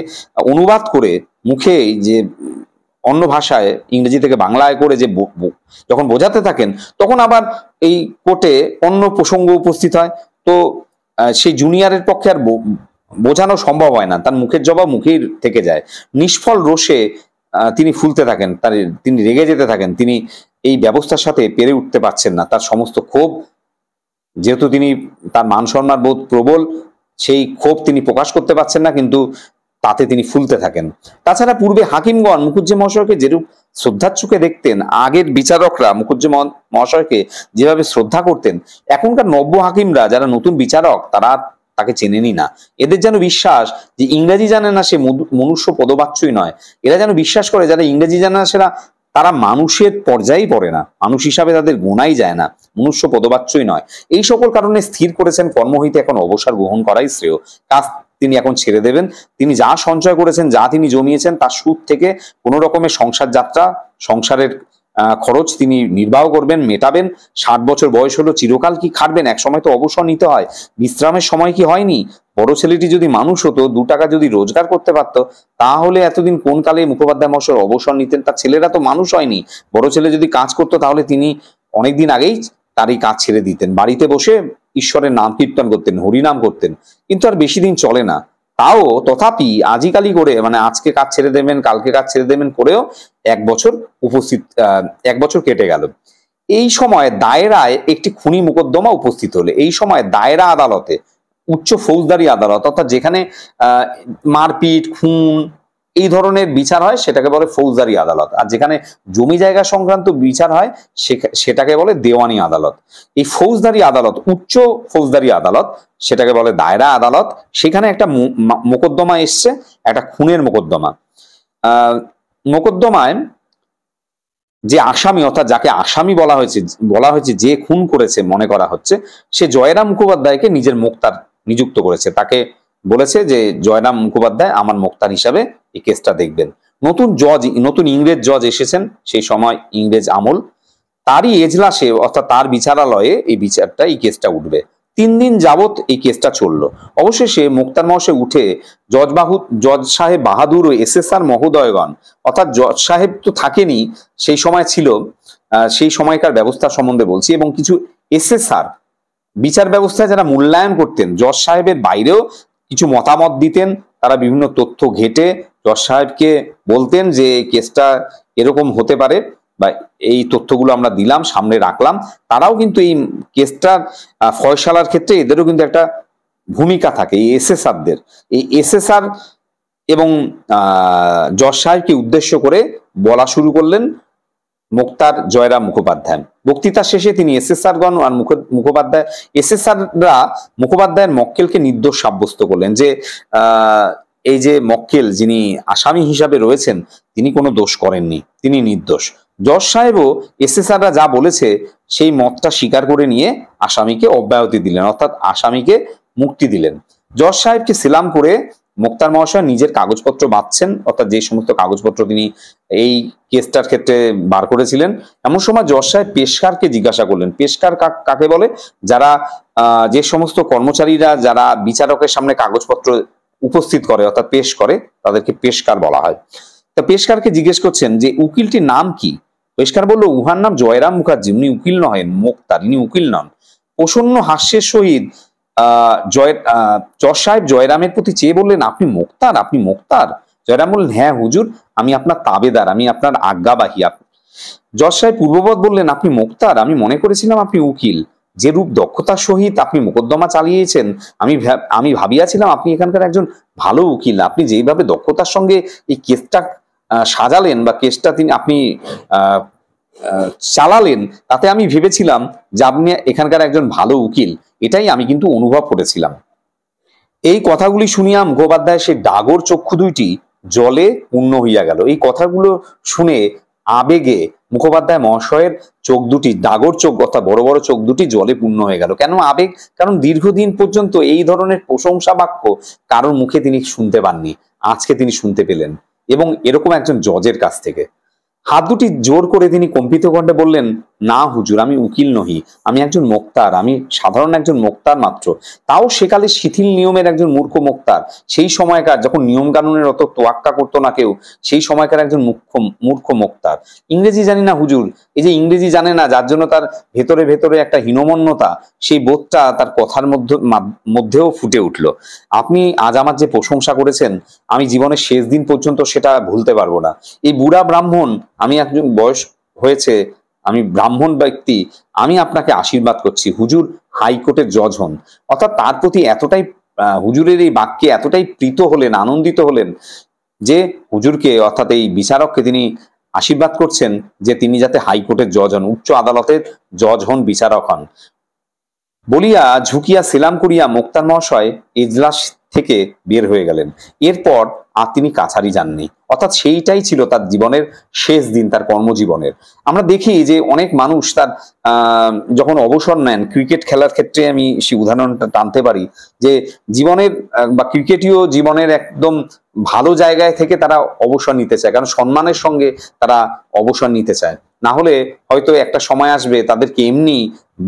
অনুবাদ করে মুখে যে অন্য ভাষায় ইংরেজি থেকে বাংলায় করে যে যখন বোঝাতে থাকেন, তখন আবার এই কোর্টে অন্য প্রসঙ্গ উপস্থিত হয়। তো সেই জুনিয়রের পক্ষে আর বোঝানো সম্ভব হয় না, তার মুখের জবাব মুখেই থেকে যায়। নিষ্ফল রোষে তিনি ফুলতে থাকেন, তিনি রেগে যেতে থাকেন, তিনি এই ব্যবস্থার সাথে পেরে উঠতে পারছেন না। তার সমস্ত ক্ষোভ, যেহেতু তিনি তার মান সম্মান বোধ প্রবল, সেই ক্ষোভ তিনি প্রকাশ করতে পারছেন না, কিন্তু তাতে তিনি ফুলতে থাকেন। তাছাড়া পূর্বে হাকিমগণ মুখুজ্জে মহাশয়কে যেরূপ শ্রদ্ধার চোখে দেখতেন, আগের বিচারকরা মুখুজ্জে মহাশয়কে যেভাবে শ্রদ্ধা করতেন, এখনকার নব্য হাকিমরা যারা নতুন বিচারক তারা তাকে চেনেনি না। এদের যেন বিশ্বাস যে ইংরেজি জানে না সে মনুষ্য পদবাচ্যই নয়। এরা যেন বিশ্বাস করে যারা ইংরেজি জানে না সেরা তারা মানুষের পর্যায়েই পড়ে না, মানুষ হিসাবে তাদের গোনাই যায় না, মনুষ্য পদবাচ্যই নয়। এই সকল কারণে স্থির করেছেন কর্ম হইতে এখন অবসর গ্রহণ করাই শ্রেয়। কাজ তিনি এখন ছেড়ে দেবেন। তিনি যা সঞ্চয় করেছেন, যা তিনি জমিয়েছেন, তার সুদ থেকে কোনো রকমের সংসার যাত্রা, সংসারের খরচ তিনি নির্বাহ করবেন, মেটাবেন। 60 বছর বয়স হলো, চিরকাল কি খাটবেন? এক সময় তো অবসর নিতে হয়, বিশ্রামের সময় কি হয়নি? বড় ছেলেটি যদি মানুষ হতো, 2 টাকা যদি রোজগার করতে পারত, তাহলে এতদিন কোন কালে মুখোপাধ্যায় মহাশয় অবসর নিতেন? তার ছেলেরা তো মানুষ হয়নি। বড় ছেলে যদি কাজ করতো তাহলে তিনি অনেকদিন আগেই তারই কাজ ছেড়ে দিতেন, বাড়িতে বসে ঈশ্বরের নাম কীর্তন করতেন, হরিনাম করতেন। কিন্তু আর বেশি দিন চলে না। তাও তথাপি আজিকালি করে, মানে আজকে কাজ ছেড়ে দেবেন, কালকে কাজ ছেড়ে দেবেন করেও 1 বছর কেটে গেল। এই সময় দায়রায় একটি খুনি মোকদ্দমা উপস্থিত হলে, এই সময় দায়রা আদালতে, উচ্চ ফৌজদারি আদালত, অর্থাৎ যেখানে মারপিট, খুন এই ধরনের বিচার হয় সেটাকে বলে ফৌজদারি আদালত, আর যেখানে জমি জায়গা সংক্রান্ত বিচার হয় সেটাকে বলে দেওয়ানি আদালত। এই ফৌজদারি আদালত, উচ্চ ফৌজদারি আদালত, সেটাকে বলে দায়রা আদালত। সেখানে একটা মোকদ্দমা এসছে, একটা খুনের মোকদ্দমা। মোকদ্দমায় যে আসামি, অর্থাৎ যাকে আসামি বলা হয়েছে, যে খুন করেছে মনে করা হচ্ছে, সে জয়রাম মুখোপাধ্যায়কে নিজের মোক্তার নিযুক্ত করেছে। তাকে বলেছে যে জয়রাম মুখোপাধ্যায় আমার মোক্তার হিসাবে এই কেসটা দেখবেন। নতুন ইংরেজ জজ এসেছেন, সেই সময় ইংরেজ আমল। তারই এজলাসে, অর্থাৎ তার বিচারালয়ে এই কেসটা উঠবে। 3 দিন যাবৎ এই কেসটা চললো। অবশেষে মোক্তার মহাশয় উঠে জজ সাহেব বাহাদুর ও SSR মহোদয়গণ, অর্থাৎ জজ সাহেব তো থাকেনি, সেই সময় ছিল, সেই সময়কার ব্যবস্থা সম্বন্ধে বলছি, এবং কিছু SSR বিচার ব্যবস্থায় যারা মূল্যায়ন করতেন, জজ সাহেবের বাইরেও কিছু মতামত দিতেন। তারা বিভিন্ন তথ্য ঘেটে জজ সাহেবকে বলতেন যে কেসটা এরকম হতে পারে, বা এই তথ্যগুলো আমরা দিলাম, সামনে রাখলাম। তারাও কিন্তু এই কেসটার ফয়সালার ক্ষেত্রে এদেরও কিন্তু একটা ভূমিকা থাকে, এই SSRদের। এই SSR এবং জজ সাহেবকে উদ্দেশ্য করে বলা শুরু করলেন মোক্তার জয়রাম মুখোপাধ্যায়। বক্তৃতার শেষে তিনি SSRগণ আর SSRরা মুখোপাধ্যায়ের মক্কেলকে নির্দোষ সাব্যস্ত করলেন, যে এই যে মক্কেল যিনি আসামি হিসাবে রয়েছেন তিনি কোনো দোষ করেননি, তিনি নির্দোষ। জজ সাহেবও SSRরা যা বলেছে সেই মতটা স্বীকার করে নিয়ে আসামিকে অব্যাহতি দিলেন, অর্থাৎ আসামিকে মুক্তি দিলেন। জজ সাহেবকে সেলাম করে মোক্তার মহাশয় নিজের কাগজপত্র বাঁধছেন, অর্থাৎ যে সমস্ত কাগজপত্র তিনি এই কেসটার ক্ষেত্রে বার করেছিলেন। এমন সময় জজ সাহেব পেশকারকে জিজ্ঞাসা করলেন। পেশকার কাকে বলে? যারা যে সমস্ত কর্মচারীরা যারা বিচারকের সামনে কাগজপত্র উপস্থিত করে, অর্থাৎ পেশ করে, তাদেরকে পেশকার বলা হয়। তা পেশকারকে জিজ্ঞেস করছেন যে উকিলটির নাম কি? পেশকার বলল, উহার নাম জয়রাম মুখার্জি, উনি উকিল নহেন, মোক্তার, ইনি উকিল নন। প্রসন্ন হাস্যের সহিত জজ সাহেব জয়রামের প্রতি চেয়ে বললেন, আপনি মোক্তার? আপনি মোক্তার? জয়রাম বললেন, হ্যাঁ হুজুর, আমি আপনার তাবেদার, আমি আপনার আজ্ঞাবাহী। জজ সাহেব পূর্ববৎ বললেন, আপনি মোক্তার? আমি মনে করেছিলাম আপনি উকিল। যে রূপ দক্ষতার সহিত আপনি মোকদ্দমা চালিয়েছেন, আমি ভাবিয়াছিলাম আপনি এখানকার একজন ভালো উকিল। আপনি যেইভাবে দক্ষতার সঙ্গে এই কেসটা সাজালেন বা কেসটা আপনি চালালেন, তাতে আমি ভেবেছিলাম যে আপনি এখানকার একজন ভালো উকিল। এটাই আমি কিন্তু অনুভব করেছিলাম। এই কথাগুলি শুনিয়া মুখোপাধ্যায় সে ডাগর চক্ষু দুইটি জলে পূর্ণ হইয়া গেল। এই কথাগুলো শুনে আবেগে মুখোপাধ্যায় মহাশয়ের চোখ দুটি, ডাগর চোখ অর্থাৎ বড় বড় চোখ দুটি জলে পূর্ণ হয়ে গেল। কেন আবেগ? কারণ দীর্ঘদিন পর্যন্ত এই ধরনের প্রশংসা বাক্য কারোর মুখে তিনি শুনতে পাননি, আজকে তিনি শুনতে পেলেন, এবং এরকম একজন জজের কাছ থেকে। হাত দুটি জোর করে তিনি কম্পিত কণ্ঠে বললেন, না হুজুর, আমি উকিল নহি, আমি একজন মোক্তার, আমি সাধারণ একজন মোক্তার মাত্র, তাও সেকালে শিথিল নিয়মের একজন মূর্খ মোক্তার। সেই সময়কার যখন নিয়ম কানুনের অত তোয়াক্কা করতো না কেউ, সেই সময়কার একজন মূর্খ মোক্তার। ইংরেজি জানি না হুজুর। এই যে ইংরেজি জানে না, যার জন্য তার ভেতরে ভেতরে একটা হীনমন্যতা, সেই বোধটা তার কথার মধ্যেও ফুটে উঠল। আপনি আজ আমার যে প্রশংসা করেছেন, আমি জীবনের শেষ দিন পর্যন্ত সেটা ভুলতে পারবো না। এই বুড়া ব্রাহ্মণ, আমি একজন বয়স হয়েছে, আমি ব্রাহ্মণ ব্যক্তি, আমি আপনাকে আশীর্বাদ করছি, হুজুর হাইকোর্টের জজ হন। অর্থাৎ তার প্রতি এতটাই হুজুরের এই বাক্যে এতটাই প্রীত হলেন, আনন্দিত হলেন, যে হুজুরকে অর্থাৎ এই বিচারককে তিনি আশীর্বাদ করছেন যে তিনি যাতে হাইকোর্টের জজ হন, উচ্চ আদালতের জজ হন, বিচারক হন। বলিয়া ঝুঁকিয়া সেলাম করিয়া মোক্তার মহাশয় এজলাস থেকে বের হয়ে গেলেন। এরপর আর তিনি কাছারি যাননি। অর্থাৎ সেইটাই ছিল তার জীবনের শেষ দিন, তার কর্মজীবনের। আমরা দেখি যে অনেক মানুষ তার যখন অবসর নেন, ক্রিকেট খেলার ক্ষেত্রে আমি সেই উদাহরণটা টানতে পারি, যে জীবনের বা ক্রিকেটীয় জীবনের একদম ভালো জায়গায় থেকে তারা অবসর নিতে চায়, কারণ সম্মানের সঙ্গে তারা অবসর নিতে চায়। না হলে হয়তো একটা সময় আসবে তাদেরকে এমনি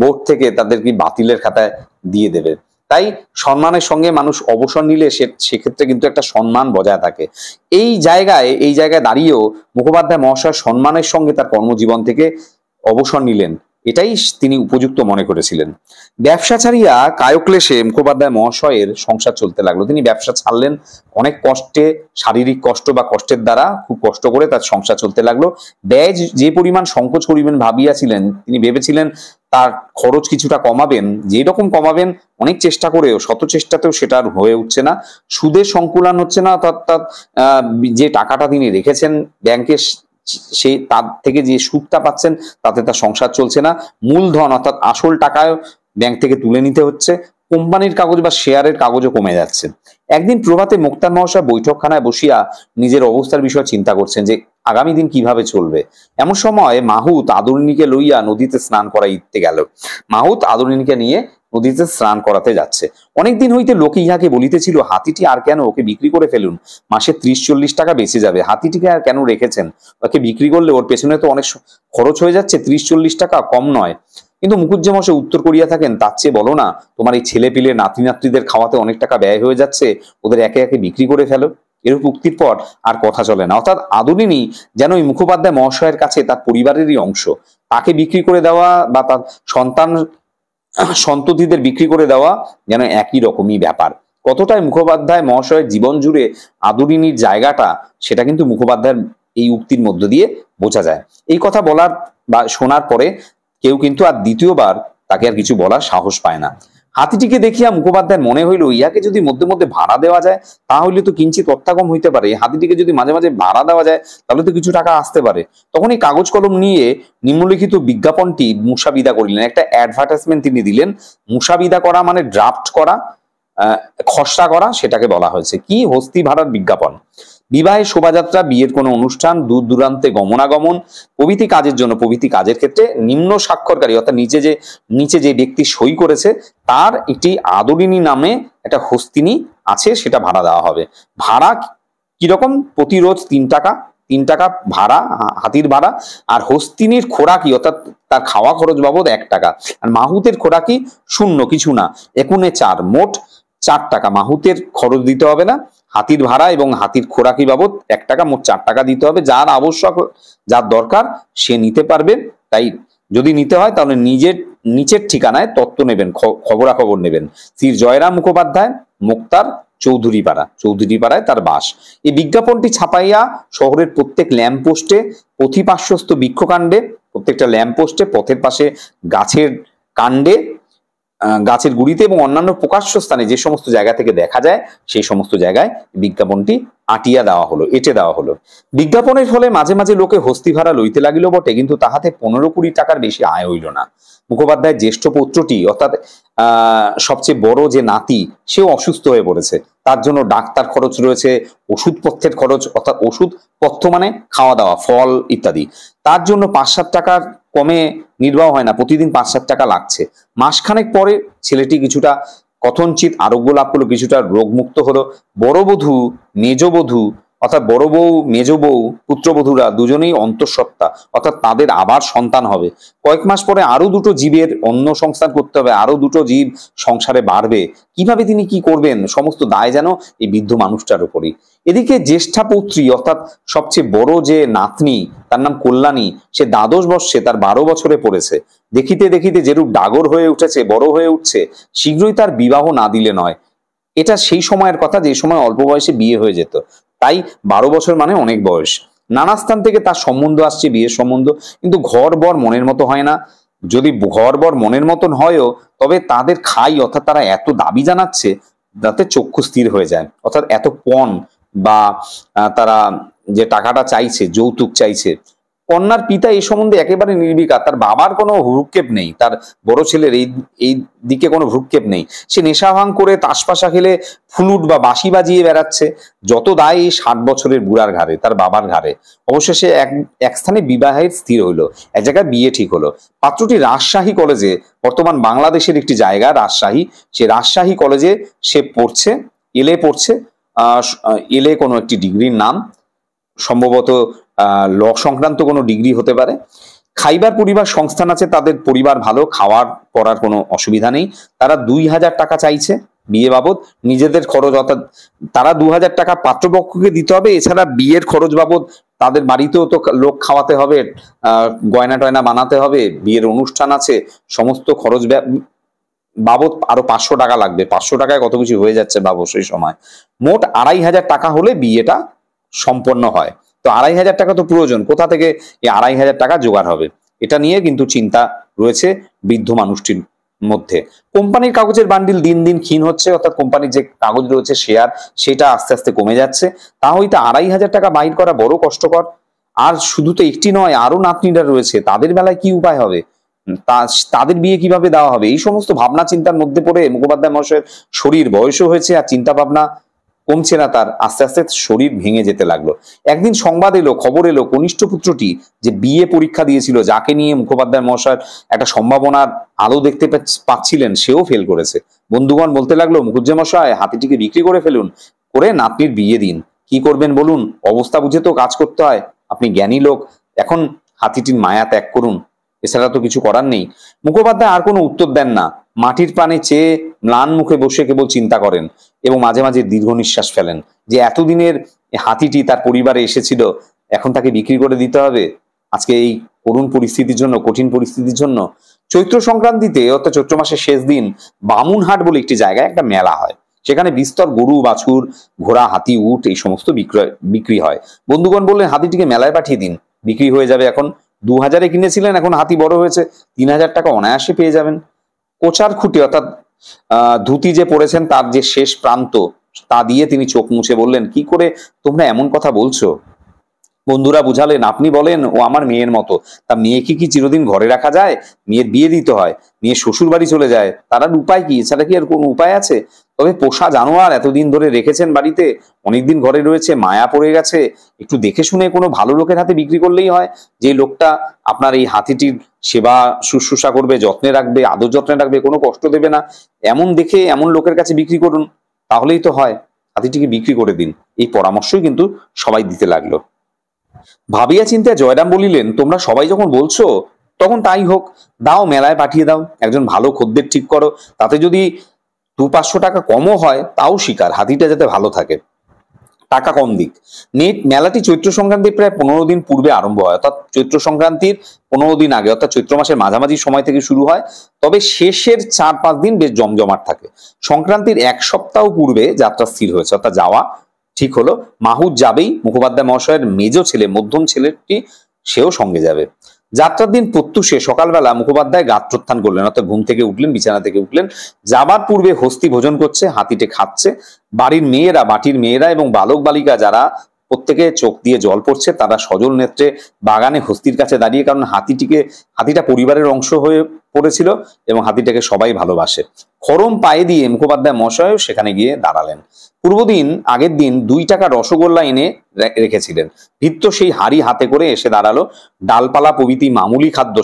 বোর্ড থেকে তাদেরকে বাতিলের খাতায় দিয়ে দেবে। তাই সম্মানের সঙ্গে মানুষ অবসর নিলে সেক্ষেত্রে কিন্তু একটা সম্মান বজায় থাকে। এই জায়গায় দাঁড়িয়েও মুখোপাধ্যায় মহাশয় সম্মানের সঙ্গে তার কর্মজীবন থেকে অবসর নিলেন, এটাই তিনি উপযুক্ত মনে করেছিলেন। ব্যবসা ছাড়িয়া কায়ক্লেশে মুখোপাধ্যায় মহাশয়ের সংসার চলতে লাগলো। তিনি ব্যবসা ছাড়লেন অনেক কষ্টে, শারীরিক কষ্ট বা কষ্টের দ্বারা খুব কষ্ট করে তার সংসার চলতে লাগলো। ব্যয় যে পরিমাণ সংকোচ করিবেন ভাবিয়াছিলেন, তিনি ভেবেছিলেন তার খরচ কিছুটা কমাবেন, যেরকম কমাবেন অনেক চেষ্টা করেও শত চেষ্টাতেও সেটা আর হয়ে উঠছে না, সুদের সংকুলান হচ্ছে না। অর্থাৎ যে টাকাটা তিনি রেখেছেন ব্যাংকে, সেই তার থেকে যে সুদটা পাচ্ছেন তাতে তার সংসার চলছে না। মূলধন অর্থাৎ আসল টাকায় ব্যাংক থেকে তুলে নিতে হচ্ছে, কোম্পানির কাগজ বা শেয়ারের কাগজও কমে যাচ্ছে। একদিন প্রভাতে মোক্তার মহাশয় বৈঠকখানায় বসিয়া নিজের অবস্থার বিষয়ে চিন্তা করছেন যে আগামী দিন কিভাবে চলবে। এমন সময় মাহুত আদরিণীকে লইয়া নদীতে স্নান করাইতে গেল। মাহুত আদরিণীকে নিয়ে নদীতে স্নান করাতে যাচ্ছে। অনেকদিন হইতে লোকে ইহাকে বলিতেছিল, হাতিটি আর কেন, ওকে বিক্রি করে ফেলুন, মাসে 30-40 টাকা বেঁচে যাবে। হাতিটিকে আর কেন রেখেছেন, ওকে বিক্রি করলে ওর পেছনে তো অনেক খরচ হয়ে যাচ্ছে, 30-40 টাকা কম নয়। কিন্তু মুখুজ্জেমশাই উত্তর করিয়া থাকেন, তার চেয়ে বলো না, তোমার এই ছেলে পিলে নাতি নাতনিদের খাওয়াতে অনেক টাকা ব্যয় হয়ে যাচ্ছে, ওদের একে একে বিক্রি করে ফেলো। এরূপ উক্তির পর আর কথা চলে না। অর্থাৎ আদরিণী যেন ওই মুখোপাধ্যায় মহাশয়ের কাছে তার পরিবারেরই অংশ, তাকে বিক্রি করে দেওয়া বা তার সন্ততিদের বিক্রি করে দেওয়া যেন একই রকমই ব্যাপার। কতটাই মুখোপাধ্যায় মহাশয়ের জীবন জুড়ে আদরিণীর জায়গাটা, সেটা কিন্তু মুখোপাধ্যায়ের এই উক্তির মধ্য দিয়ে বোঝা যায়। এই কথা বলার বা শোনার পরে কেউ কিন্তু আর দ্বিতীয়বার তাকে আর কিছু বলার সাহস পায় না। হাতিটিকে দেখিয়া মুখোপাধ্যায়ের মনে হইল, ইয়াকে যদি মধ্যে মধ্যে ভাড়া দেওয়া যায় তাহলে তো কিঞ্চিত অত্যাগম হইতে পারে। হাতিটিকে যদি মাঝে মাঝে ভাড়া দেওয়া যায় তাহলে তো কিছু টাকা আসতে পারে। তখন এই কাগজ কলম নিয়ে নিম্নলিখিত বিজ্ঞাপনটি মুসাবিদা করিলেন। একটা অ্যাডভার্টাইজমেন্ট তিনি দিলেন। মুসাবিদা করা মানে ড্রাফট করা, খসড়া করা, সেটাকে বলা হয়েছে কি, হস্তি ভাড়ার বিজ্ঞাপন। বিবাহের শোভাযাত্রা, বিয়ের কোনো অনুষ্ঠান, দূর দূরান্তে গমনাগমন প্রভৃতি কাজের জন্য, প্রভৃতি কাজের ক্ষেত্রে নিম্ন স্বাক্ষরকারী অর্থাৎ নিচে যে ব্যক্তি সই করেছে তার একটি আদরিণী নামে একটা হস্তিনী আছে, সেটা ভাড়া দেওয়া হবে। ভাড়া কিরকম, প্রতি রোজ 3 টাকা, 3 টাকা ভাড়া, হাতির ভাড়া। আর হস্তিনীর খোরাকি অর্থাৎ তার খাওয়া খরচ বাবদ 1 টাকা। আর মাহুতের খোরাকি 0, কিছু না, একুনে 4, মোট 4 টাকা। মাহুতের খরচ দিতে হবে না, হাতির ভাড়া এবং হাতির খোরাকি বাবদ 1 টাকা, মোট 4 টাকা দিতে হবে। যার আবশ্যক, যার দরকার সে নিতে পারবে। তাই যদি নিতে হয় তাহলে নিচের ঠিকানায় তত্ত্ব নেবেন, খবরাখবর নেবেন। শ্রী জয়রাম মুখোপাধ্যায়, মোক্তার, চৌধুরীপাড়ায় তার বাস। এই বিজ্ঞাপনটি ছাপাইয়া শহরের প্রত্যেক ল্যাম্পপোস্টে, পথিপার্শ্বস্থ বৃক্ষকাণ্ডে, প্রত্যেকটা ল্যাম্পপোস্টে, পথের পাশে গাছের কাণ্ডে, গাছের গুড়িতে এবং অন্যান্য প্রকাশ্য স্থানে যে সমস্ত জায়গা থেকে দেখা যায় সেই সমস্ত জায়গায় বিজ্ঞাপনটি আটিয়া দেওয়া হলো, এঁটে দেওয়া হলো। বিজ্ঞাপনের ফলে মাঝে মাঝে লোকে হস্তি ভাড়া লইতে লাগিল বটে, কিন্তু তাহাতে 15-20 টাকার বেশি আয় হইল না। মুখোপাধ্যায়ের জ্যেষ্ঠ পুত্রটি অর্থাৎ সবচেয়ে বড় যে নাতি, সেও অসুস্থ হয়ে পড়েছে। তার জন্য ডাক্তার খরচ রয়েছে, ওষুধপত্রের খরচ অর্থাৎ ওষুধপত্র মানে খাওয়া দাওয়া, ফল ইত্যাদি, তার জন্য 5-7 টাকার কমে নির্বাহ হয় না, প্রতিদিন 5-7 টাকা লাগছে। মাসখানেক পরে ছেলেটি কিছুটা কথঞ্চিত আরোগ্য লাভ করলো, কিছুটা রোগমুক্ত হলো। বড় বধূ, মেজ বধূ অর্থাৎ বড় বউ মেজ বউ পুত্রবধূরা দুজনেই অন্তঃসত্ত্বা, অর্থাৎ তাদের আবার সন্তান হবে। কয়েক মাস পরে আরো দুটো জীবের অন্য সংস্থান করতে হবে, আরো দুটো জীব সংসারে বাড়বে। কিভাবে তিনি কি করবেন, সমস্ত দায় যেন এই বৃদ্ধ মানুষটার উপরই। এদিকে জ্যেষ্ঠা পুত্রী অর্থাৎ সবচেয়ে বড় যে নাতনি, তার নাম কল্যাণী, সে দ্বাদশ বর্ষে, তার 12 বছরে পড়েছে। দেখিতে দেখিতে যেরূপ ডাগর হয়ে উঠেছে, বড় হয়ে উঠছে, শীঘ্রই তার বিবাহ না দিলে নয়। এটা সেই সময়ের কথা যে সময় অল্প বয়সে বিয়ে হয়ে যেত, তাই 12 বছর মানে অনেক বয়স। নানা স্থান থেকে তার সম্বন্ধ আসছে, বিয়ের সম্বন্ধ, কিন্তু ঘর বর মনের মতো হয় না। যদি ঘর বর মনের মতন হয়ও, তবে তাদের খাই অর্থাৎ তারা এত দাবি জানাচ্ছে, তাতে চক্ষু স্থির হয়ে যায়। অর্থাৎ এত পণ বা তারা যে টাকাটা চাইছে, যৌতুক চাইছে। কন্যার পিতা এই সম্বন্ধে একেবারে নির্বিকার, তার বাবার কোনো ভ্রুক্ষেপ নেই, তার বড় ছেলের এই দিকে কোনো ভ্রুক্ষেপ নেই। সে নেশা ভাঙ করে তাসপাশা খেলে ফ্লুট বা বাঁশি বাজিয়ে বেড়াচ্ছে। যত দায় এই 60 বছরের বুড়ার ঘাড়ে, তার বাবার ঘাড়ে। অবশেষে এক স্থানে বিবাহের স্থির হইলো, এক জায়গায় বিয়ে ঠিক হলো। পাত্রটি রাজশাহী কলেজে, বর্তমান বাংলাদেশের একটি জায়গা রাজশাহী, সে রাজশাহী কলেজে সে পড়ছে, এলএ পড়ছে। এলএ কোনো একটি ডিগ্রির নাম, সম্ভবত ল সংক্রান্ত কোনো ডিগ্রি হতে পারে। খাইবার পরিবার সংস্থান আছে, তাদের পরিবার ভালো, খাওয়ার পড়ার কোনো অসুবিধা নেই। তারা 2000 টাকা চাইছে বিয়ে বাবদ, নিজেদের খরচ, অর্থাৎ তারা 2000 টাকা পাত্রপক্ষকে দিতে হবে, এছাড়া বিয়ের খরচ বাবদ তাদের বাড়িতেও তো লোক খাওয়াতে হবে, গয়না টয়না বানাতে হবে, বিয়ের অনুষ্ঠান আছে, সমস্ত খরচ বাবদ আরো 500 টাকা লাগবে। 500 টাকায় কত কিছু হয়ে যাচ্ছে বাবু সেই সময়। মোট 2500 টাকা হলে বিয়েটা সম্পন্ন হয়। তো 2500 টাকা তো প্রয়োজন, কোথা থেকে এই 2500 টাকা জোগাড় হবে, এটা নিয়ে কিন্তু চিন্তা রয়েছে বৃদ্ধ মানুষটির মধ্যে। কোম্পানির কাগজের বান্ডিল দিন দিন ক্ষীণ হচ্ছে, অর্থাৎ কোম্পানির যে কাগজ রয়েছে শেয়ার, সেটা আস্তে আস্তে কমে যাচ্ছে। তা হইতে 2500 টাকা বাইর করা বড় কষ্টকর। আর শুধু তো একটি নয়, আরো নাতনিরা রয়েছে, তাদের বেলায় কি উপায় হবে, তাদের বিয়ে কিভাবে দেওয়া হবে, এই সমস্ত ভাবনা চিন্তার মধ্যে পড়ে মুখোপাধ্যায় মহাশয়ের শরীর, বয়সও হয়েছে আর চিন্তা ভাবনা কমছে না তার, আস্তে আস্তে শরীর ভেঙে যেতে লাগলো। একদিন সংবাদ এলো, খবর এলো, কনিষ্ঠ পুত্রটি যে বিয়ে পরীক্ষা দিয়েছিল, যাকে নিয়ে মুখোপাধ্যায় মহাশয়ের একটা সম্ভাবনার আলো দেখতে পাচ্ছিলেন, সেও ফেল করেছে। বন্ধুগণ বলতে লাগলো, মুখুজ্জে মশাই হাতিটিকে বিক্রি করে ফেলুন, করে নাতনির বিয়ে দিন। কি করবেন বলুন, অবস্থা বুঝে তো কাজ করতে হয়, আপনি জ্ঞানী লোক, এখন হাতিটির মায়া ত্যাগ করুন, এছাড়া তো কিছু করার নেই। মুখোপাধ্যায় আর কোনো উত্তর দেন না, মাটির পানে চেয়ে ম্লান মুখে বসে কেবল চিন্তা করেন এবং মাঝে মাঝে দীর্ঘ নিঃশ্বাস ফেলেন যে এতদিনের হাতিটি তার পরিবারে এসেছিল, এখন তাকে বিক্রি করে দিতে হবে আজকে এই করুণ পরিস্থিতির জন্য, কঠিন পরিস্থিতির জন্য। চৈত্র সংক্রান্তিতে অর্থাৎ চৈত্র মাসের শেষ দিন বামুনহাট বলে একটি জায়গায় একটা মেলা হয়, সেখানে বিস্তর গরু, বাছুর, ঘোড়া, হাতি, উট এই সমস্ত বিক্রি হয়। বন্ধুগণ বললেন, হাতিটিকে মেলায় পাঠিয়ে দিন, বিক্রি হয়ে যাবে। এখন 2000-এ কিনেছিলেন, এখন হাতি বড় হয়েছে, 3000 টাকা অনায়াসে পেয়ে যাবেন। কোচার খুঁটি অর্থাৎ ধুতি যে পড়েছেন তার যে শেষ প্রান্ত, তা দিয়ে তিনি চোখ মুছে বললেন, কি করে তোমরা এমন কথা বলছো? বন্ধুরা বুঝালেন, আপনি বলেন ও আমার মেয়ের মতো, তা মেয়েকে কি চিরদিন ঘরে রাখা যায়? মেয়ের বিয়ে দিতে হয়, মেয়ে শ্বশুর বাড়ি চলে যায়, তার আর উপায় কি? এছাড়া কি আর কোনো উপায় আছে? তবে পোষা জানোয়ার এতদিন ধরে রেখেছেন বাড়িতে, অনেকদিন ঘরে রয়েছে, মায়া পড়ে গেছে, একটু দেখে শুনে কোনো ভালো লোকের হাতে বিক্রি করলেই হয়, যে লোকটা আপনার এই হাতিটির সেবা শুশ্রূষা করবে, যত্নে রাখবে, আদর যত্নে রাখবে, কোনো কষ্ট দেবে না, এমন দেখে এমন লোকের কাছে বিক্রি করুন, তাহলেই তো হয়। হাতিটিকে বিক্রি করে দিন, এই পরামর্শই কিন্তু সবাই দিতে লাগলো। ভাবিয়া চিন্তায় জয়রাম বলিলেন, তোমরা সবাই যখন বলছো তখন তাই হোক, দাও, মেলায় পাঠিয়ে দাও, একজন ভালো খদ্দের ঠিক করো, তাতে যদি 200-500 টাকা কমও হয় তাও স্বীকার, হাতিটা যাতে ভালো থাকে, টাকা কম দিক। মেলাটি চৈত্র সংক্রান্তির প্রায় 15 দিন পূর্বে আরম্ভ হয়, অর্থাৎ চৈত্র সংক্রান্তির 15 দিন আগে, অর্থাৎ চৈত্র মাসের মাঝামাঝি সময় থেকে শুরু হয়, তবে শেষের 4-5 দিন বেশ জমজমাট থাকে। সংক্রান্তির 1 সপ্তাহ পূর্বে যাত্রা স্থির হয়েছে, অর্থাৎ যাওয়া ঠিক হলো। মাহুত যাবেই, মুখোপাধ্যায় মহাশয়ের মেজ ছেলে, মধ্যম ছেলেটি, সেও সঙ্গে যাবে। যাত্রার দিন প্রত্যুষে সকালবেলা মুখোপাধ্যায় গাত্রোত্থান করলেন, অর্থাৎ ঘুম থেকে উঠলেন, বিছানা থেকে উঠলেন, যাবার পূর্বে হস্তি ভোজন করছে, হাতিটে খাচ্ছে। বাড়ির মেয়েরা, বাটির মেয়েরা এবং বালক বালিকা যারা, প্রত্যেকে চোখ দিয়ে জল পড়ছে, তারা সজল নেত্রে বাগানে হস্তির কাছে দাঁড়িয়ে, কারণ হাতিটা পরিবারের অংশ হয়ে পড়েছিল এবং হাতিটাকে সবাই ভালোবাসে। খরম পায়ে দিয়ে মুখোপাধ্যায় মশাইও সেখানে গিয়ে দাঁড়ালেন। পূর্বদিন আগের দিন 2 টাকা রসগোল্লা এনে রেখেছিলেন, ভিত্ত সেই হাড়ি হাতে করে এসে দাঁড়ালো। ডালপালা প্রভৃতি মামুলি খাদ্য,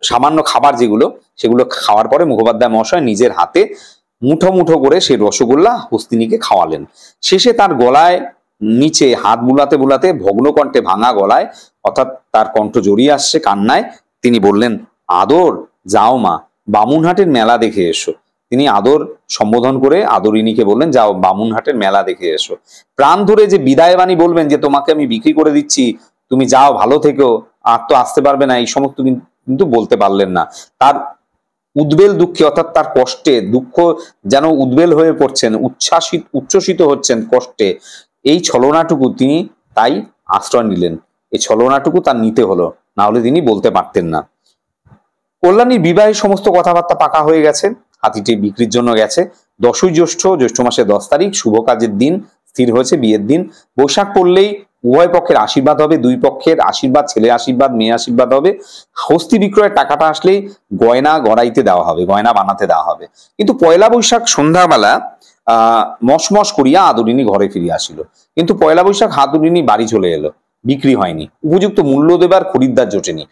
সামান্য খাবার যেগুলো, সেগুলো খাওয়ার পরে মুখোপাধ্যায় মহাশয় নিজের হাতে মুঠো মুঠো করে সেই রসগোল্লা হস্তিনীকে খাওয়ালেন। শেষে তার গলায় নিচে হাত বুলাতে বুলাতে ভগ্নকণ্ঠে, ভাঙা গলায়, অর্থাৎ তার কণ্ঠ জড়িয়ে আসছে কান্নায়, তিনি বললেন, আদর যাও মা, বামুনহাটের মেলা দেখে এসো। তিনি আদর সম্বোধন করে আদরিনীকে বললেন, যাও বামুনহাটের মেলা দেখে এসো। প্রাণ ধরে যে বিদায় বাণী বলবেন, যে তোমাকে আমি বিক্রি করে দিচ্ছি, তুমি যাও, ভালো থেকো, আর তো আসতে পারবে না, এই সমস্ত কিন্তু বলতে পারলেন না। তার উদ্বেল দুঃখে, অর্থাৎ তার কষ্টে, দুঃখ যেন উদ্বেল হয়ে পড়ছেন, উচ্ছ্বসিত হচ্ছেন কষ্টে, এই ছলনাটুকু তিনি তাই আশ্রয় নিলেন। এই ছলনাটুকু তার নিতে হলো, না হলে তিনি বলতে পারতেন না। কল্যাণীর বিবাহের সমস্ত কথাবার্তা পাকা হয়ে গেছে, হাতিটি বিক্রির জন্য গেছে। 10ই জ্যৈষ্ঠ, জ্যৈষ্ঠ মাসের 10 তারিখ, শুভ কাজের দিন স্থির হয়েছে, বিয়ের দিন। বৈশাখ পড়লেই উভয় পক্ষের আশীর্বাদ হবে, দুই পক্ষের আশীর্বাদ, ছেলে আশীর্বাদ, মেয়ে আশীর্বাদ হবে। হস্তি বিক্রয়ের টাকাটা আসলেই গয়না গড়াইতে দেওয়া হবে, গয়না বানাতে দেওয়া হবে। কিন্তু পয়লা বৈশাখ সন্ধ্যাবেলা মশমশ করিয়া আদরিনী ঘরে ফিরিয়া আসিল। কিন্তু পয়লা বৈশাখ আদরিনী বাড়ি চলে এলো, বিক্রি হয়নি, উপযুক্ত মূল্য দেবার খরিদ্দার জোটেনি,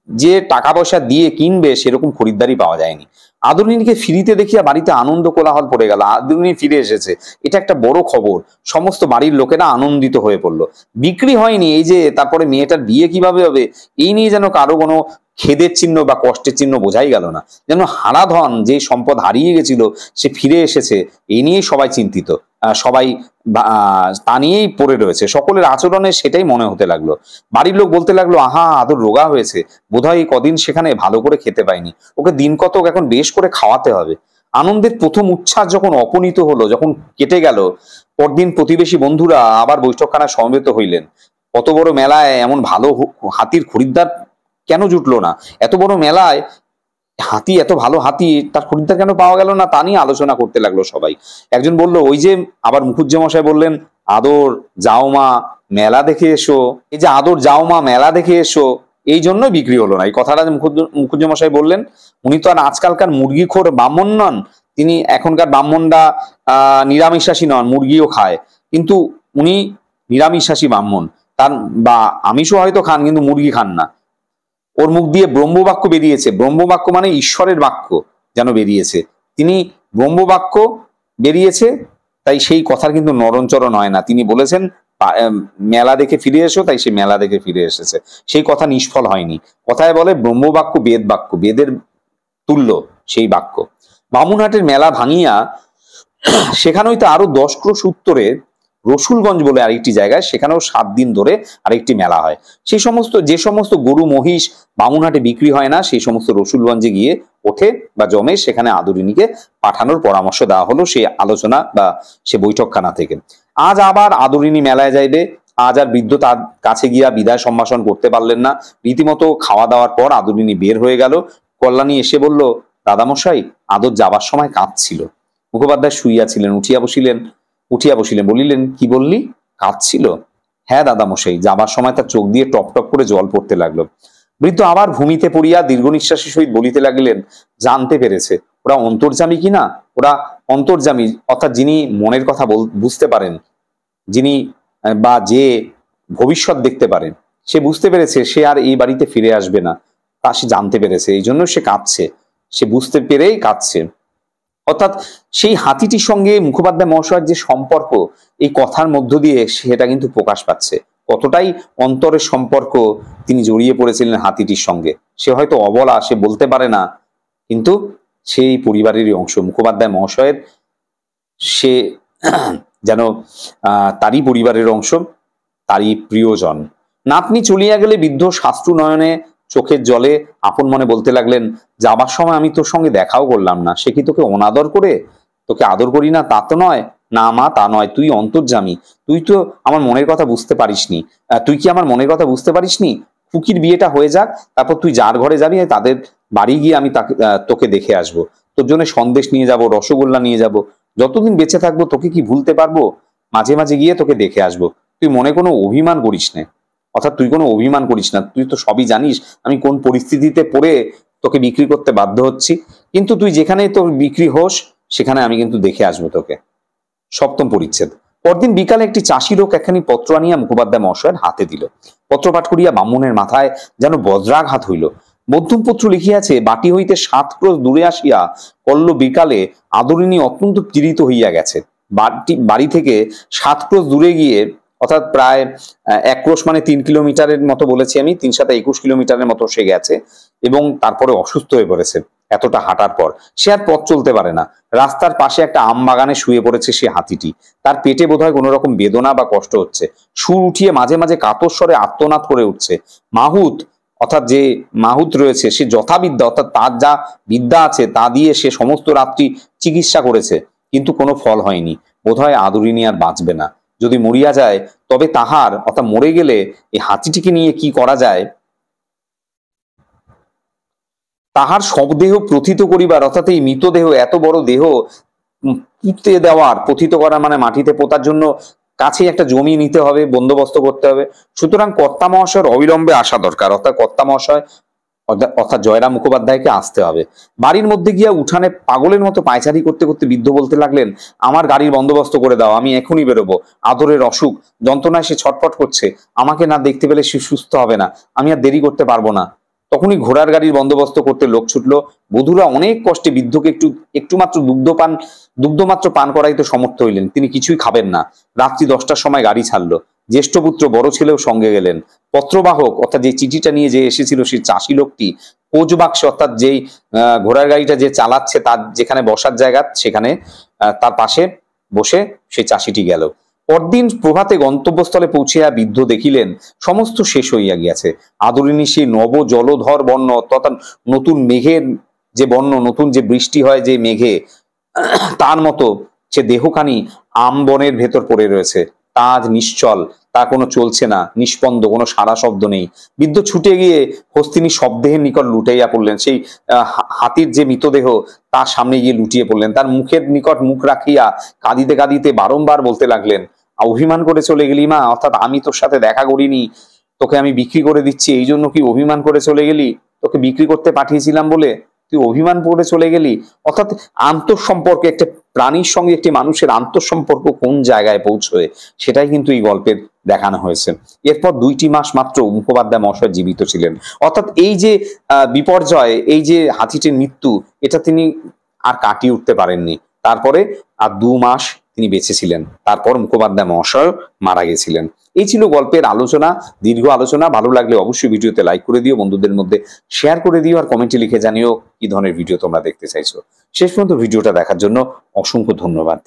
যে টাকা পয়সা দিয়ে কিনবে সেরকম খরিদ্দারই পাওয়া যায়নি। আদরিনীকে ফিরিতে দেখিয়া বাড়িতে আনন্দ কোলাহল পড়ে গেল। আদরিনী ফিরে এসেছে, এটা একটা বড় খবর। সমস্ত বাড়ির লোকেরা আনন্দিত হয়ে পড়লো। বিক্রি হয়নি, এই যে তারপরে মেয়েটার বিয়ে কিভাবে হবে, এই নিয়ে যেন কারো কোনো খেদের চিহ্ন বা কষ্টের চিহ্ন বোঝাই গেল না। যেন হারাধন, যে সম্পদ হারিয়ে গেছিল, সে ফিরে এসেছে, এই নিয়েই সবাই চিন্তিত, সবাই তা নিয়েই পড়ে রয়েছে। সকলের আচরণে সেটাই মনে হতে লাগলো। বাড়ির লোক বলতে লাগলো, আহা আদর রোগা হয়েছে, বোধহয় এই কদিন সেখানে ভালো করে খেতে পায়নি, ওকে দিন কতক এখন বেশ করে খাওয়াতে হবে। আনন্দের প্রথম উচ্ছ্বাস যখন অপনীত হলো, যখন কেটে গেল, পরদিন প্রতিবেশী বন্ধুরা আবার বৈঠকখানায় সমবেত হইলেন। কত বড় মেলায় এমন ভালো হাতির খরিদ্দার কেন জুটলো না? এত বড় মেলায় হাতি, এত ভালো হাতি, তার খরিদ্দার কেন পাওয়া গেল না, তা নিয়ে আলোচনা করতে লাগলো সবাই। একজন বলল, ওই যে আবার মুখুজ্জেমশাই বললেন, আদর যাও মা মেলা দেখে এসো। এই যে আদর যাও মা মেলা দেখে এসো, এই জন্য বিক্রি হলো না। এই কথাটা মুখুজ্জেমশাই বললেন, উনি তো আর আজকালকার মুরগিখোর ব্রাহ্মণ নন। তিনি এখনকার ব্রাহ্মণরা নিরামিষাশী নন, মুরগিও খায়, কিন্তু উনি নিরামিষাশী ব্রাহ্মণ, তার বা আমিষও হয়তো খান, কিন্তু মুরগি খান না। ওর মুখ দিয়ে ব্রহ্মবাক্য বেরিয়েছে, ব্রহ্মবাক্য মানে ঈশ্বরের বাক্য যেন বেরিয়েছে, তিনি ব্রহ্মবাক্য বেরিয়েছে, তাই সেই কথার কিন্তু নরঞ্চরণ হয় না। তিনি বলেছেন মেলা দেখে ফিরে এসো, তাই সে মেলা দেখে ফিরে এসেছে, সেই কথা নিষ্ফল হয়নি। কথায় বলে ব্রহ্মবাক্য বেদ বাক্য, বেদের তুল্য সেই বাক্য। বামুনহাটের মেলা ভাঙিয়া সেখানে হইতে আরো 10 ক্রোশ উত্তরে রসুলগঞ্জ বলে আরেকটি জায়গায়, সেখানেও 7 দিন ধরে আরেকটি মেলা হয়। সেই সমস্ত যে সমস্ত গরু মহিষ বামুনহাটে বিক্রি হয় না, সেই সমস্ত রসুলগঞ্জে গিয়ে ওঠে বা জমে, সেখানে আদরিনীকে পাঠানোর পরামর্শ দেওয়া হলো সেই আলোচনা বা সে বৈঠকখানা থেকে। আজ আবার আদরিনী মেলায় যাইবে। আজ আর বৃদ্ধ তার কাছে গিয়া বিদায় সম্ভাষণ করতে পারলেন না। রীতিমতো খাওয়া দাওয়ার পর আদরিনী বের হয়ে গেল। কল্যাণী এসে বলল, দাদামশাই, আদর যাবার সময় কাঁদছিল। মুখোপাধ্যায় শুইয়াছিলেন, উঠিয়া বসিলেন, বলিলেন, কি বললি, কাঁদছিল? হ্যাঁ দাদামশাই, যাবার সময় তার চোখ দিয়ে টপ টপ করে জল পড়তে লাগলো। বৃদ্ধ আবার ভূমিতে পড়িয়া দীর্ঘ নিঃশ্বাসের সহিত বলিতে লাগলেন, জানতে পেরেছে ওরা অন্তর্যামী কিনা, ওরা অন্তর্যামী, অর্থাৎ যিনি মনের কথা বুঝতে পারেন, যিনি বা যে ভবিষ্যৎ দেখতে পারেন, সে বুঝতে পেরেছে সে আর এই বাড়িতে ফিরে আসবে না, তা সে জানতে পেরেছে, এই জন্য সে কাঁদছে, সে বুঝতে পেরেই কাঁদছে। অর্থাৎ সেই হাতিটির সঙ্গে মুখোপাধ্যায় মহাশয়ের যে সম্পর্ক, এই কথার মধ্য দিয়ে সেটা কিন্তু প্রকাশ পাচ্ছে, কতটাই অন্তরের সম্পর্ক তিনি জড়িয়ে পড়েছিলেন হাতিটির সঙ্গে। সে হয়তো অবলা, সে বলতে পারে না, কিন্তু সেই পরিবারেরই অংশ। মুখোপাধ্যায় মহাশয়ের সে যেন তারই পরিবারের অংশ, তারই প্রিয়জন। নাতনি চলিয়া গেলে বৃদ্ধ শাস্ত্রু নয়নে চোখের জলে আপন মনে বলতে লাগলেন, যাবার সময় আমি তোর সঙ্গে দেখাও করলাম না, সে কি তোকে অনাদর করে? তোকে আদর করি না তা তো নয়, না মা তা নয়, তুই অন্তর্যামী, তুই তো আমার মনের কথা বুঝতে পারিসনি। তুই কি আমার মনের কথা বুঝতে পারিসনি? ফুকির বিয়েটা হয়ে যাক, তারপর তুই যার ঘরে যাবি, তাদের বাড়ি গিয়ে আমি তোকে দেখে আসবো, তোর জন্য সন্দেশ নিয়ে যাব, রসগোল্লা নিয়ে যাব, যতদিন বেঁচে থাকবো তোকে কি ভুলতে পারবো? মাঝে মাঝে গিয়ে তোকে দেখে আসবো, তুই মনে কোনো অভিমান করিস না। অর্থাৎ তুই কোনো অভিমান করিস না, তুই তো সবই জানিস আমি কোন পরিস্থিতিতে পড়ে তোকে বিক্রি করতে বাধ্য হচ্ছি, কিন্তু তুই যেখানে তোর বিক্রি হোস সেখানে আমি কিন্তু দেখে আসবো তোকে। 7ম পরিচ্ছেদ। পরদিন বিকালে একটি চাষি লোক একখানি পত্র আনিয়া মুখোপাধ্যায় মহাশয়ের হাতে দিল। পত্র পাঠ করিয়া ব্রাহ্মণের মাথায় যেন বজ্রাঘাত হইল। মধ্যমপত্র লিখিয়াছে, বাটি হইতে 7 ক্রোশ দূরে আসিয়া কল্ল বিকালে আদরিণী অত্যন্ত পীড়িত হইয়া গেছে। বাড়ি থেকে 7 ক্রোশ দূরে গিয়ে, অর্থাৎ প্রায় 1 ক্রোশ মানে 3 কিলোমিটারের মতো বলেছি আমি, 3 7 21 কিলোমিটারের মতো সে গেছে এবং তারপরে অসুস্থ হয়ে পড়েছে। এতটা হাঁটার পর সে আর পথ চলতে পারে না। রাস্তার পাশে একটা আম বাগানে শুয়ে পড়েছে সে হাতিটি। তার পেটে বোধহয় কোনো রকম বেদনা বা কষ্ট হচ্ছে। সুর উঠিয়ে মাঝে মাঝে কাতর স্বরে আর্তনাদ করে উঠছে। মাহুত, অর্থাৎ যে মাহুত রয়েছে, সে যথাবিদ্যা, অর্থাৎ তার যা বিদ্যা আছে তা দিয়ে সে সমস্ত রাত্রি চিকিৎসা করেছে, কিন্তু কোনো ফল হয়নি। বোধহয় আদরিণী আর বাঁচবে না। যদি মরিয়া যায় তবে তাহার, অর্থাৎ মরে গেলে এই হাতিটিকে নিয়ে কি করা যায়, তাহার শবদেহ প্রথিত করিবার, অর্থাৎ এই মৃতদেহ, এত বড় দেহ পুঁতে দেওয়ার, পথিত করা মানে মাটিতে পোতার জন্য কাছেই একটা জমি নিতে হবে, বন্দোবস্ত করতে হবে। সুতরাং কর্তা মহাশয়ের অবিলম্বে আসা দরকার, অর্থাৎ কর্তা মহাশয় অর্থাৎ জয়রাম মুখোপাধ্যায়কে আসতে হবে। বাড়ির মধ্যে গিয়া উঠানে পাগলের মতো পায়চারি করতে করতে বৃদ্ধ বলতে লাগলেন, আমার গাড়ির বন্দোবস্ত করে দাও, আমি এখনই বেরোবো। আদরের অসুখ, যন্ত্রণায় সে ছটফট করছে, আমাকে না দেখতে পেলে সে সুস্থ হবে না, আমি আর দেরি করতে পারবো না। তখনই ঘোড়ার গাড়ির বন্দোবস্ত করতে লোক ছুটলো। বধূরা অনেক কষ্টে বৃদ্ধকে একটু মাত্র দুগ্ধ মাত্র পান করাইতে সমর্থ হইলেন। তিনি কিছুই খাবেন না। রাত্রি 10টার সময় গাড়ি ছাড়লো। জ্যেষ্ঠ পুত্র বড় ছেলেও সঙ্গে গেলেন। পত্রবাহক, অর্থাৎ যে চিঠিটা নিয়ে যে এসেছিল সেই চাষি লোকটি কোচ বাক্সে, অর্থাৎ যেই ঘোড়ার গাড়িটা যে চালাচ্ছে তার যেখানে বসার জায়গা, সেখানে তার পাশে বসে সেই চাষিটি গেল। পরদিন প্রভাতে গন্তব্যস্থলে পৌঁছিয়া বৃদ্ধ দেখিলেন সমস্ত শেষ হইয়া গিয়াছে। আদরিণী সেই নব জলধর বর্ণ, অর্থাৎ নতুন মেঘের যে বর্ণ, নতুন যে বৃষ্টি হয় যে মেঘে, তার মতো সে দেহখানি আমবনের ভেতর পড়ে রয়েছে। তা আজ নিশ্চল, তা কোনো চলছে না, নিষ্পন্দ, কোনো সারা শব্দ নেই। বৃদ্ধ ছুটে গিয়ে হস্তিনী শবদেহের নিকট লুটাইয়া পড়লেন। সেই হাতির যে মৃতদেহ তার সামনে গিয়ে লুটিয়ে পড়লেন। তার মুখের নিকট মুখ রাখিয়া কাঁদিতে কাঁদিতে বারংবার বলতে লাগলেন, অভিমান করে চলে গেলি মা, অর্থাৎ আমি তোর সাথে দেখা করিনি, তোকে আমি বিক্রি করে দিচ্ছি, এই জন্য কি অভিমান করে চলে গেলি? তোকে বিক্রি করতে পাঠিয়েছিলাম বলে তুই অভিমান করে চলে গেলি? অর্থাৎ আন্তঃসম্পর্কে, একটা প্রাণীর সঙ্গে একটি মানুষের আন্তঃসম্পর্ক কোন জায়গায় পৌঁছয়, সেটাই কিন্তু এই গল্পের দেখানো হয়েছে। এরপর 2টি মাস মাত্র মুখোপাধ্যায় মহাশয় জীবিত ছিলেন। অর্থাৎ এই যে বিপর্যয়, এই যে হাতিটির মৃত্যু, এটা তিনি আর কাটিয়ে উঠতে পারেননি। তারপরে আর 2 মাস তিনি বেঁচে ছিলেন। তারপর মুখোপাধ্যায় মহাশয় মারা গেছিলেন। এই ছিল গল্পের আলোচনা, দীর্ঘ আলোচনা। ভালো লাগলে অবশ্যই ভিডিওতে লাইক করে দিও, বন্ধুদের মধ্যে শেয়ার করে দিও, আর কমেন্টে লিখে জানিও কি ধরনের ভিডিও তোমরা দেখতে চাইছো। শেষ পর্যন্ত ভিডিওটা দেখার জন্য অসংখ্য ধন্যবাদ।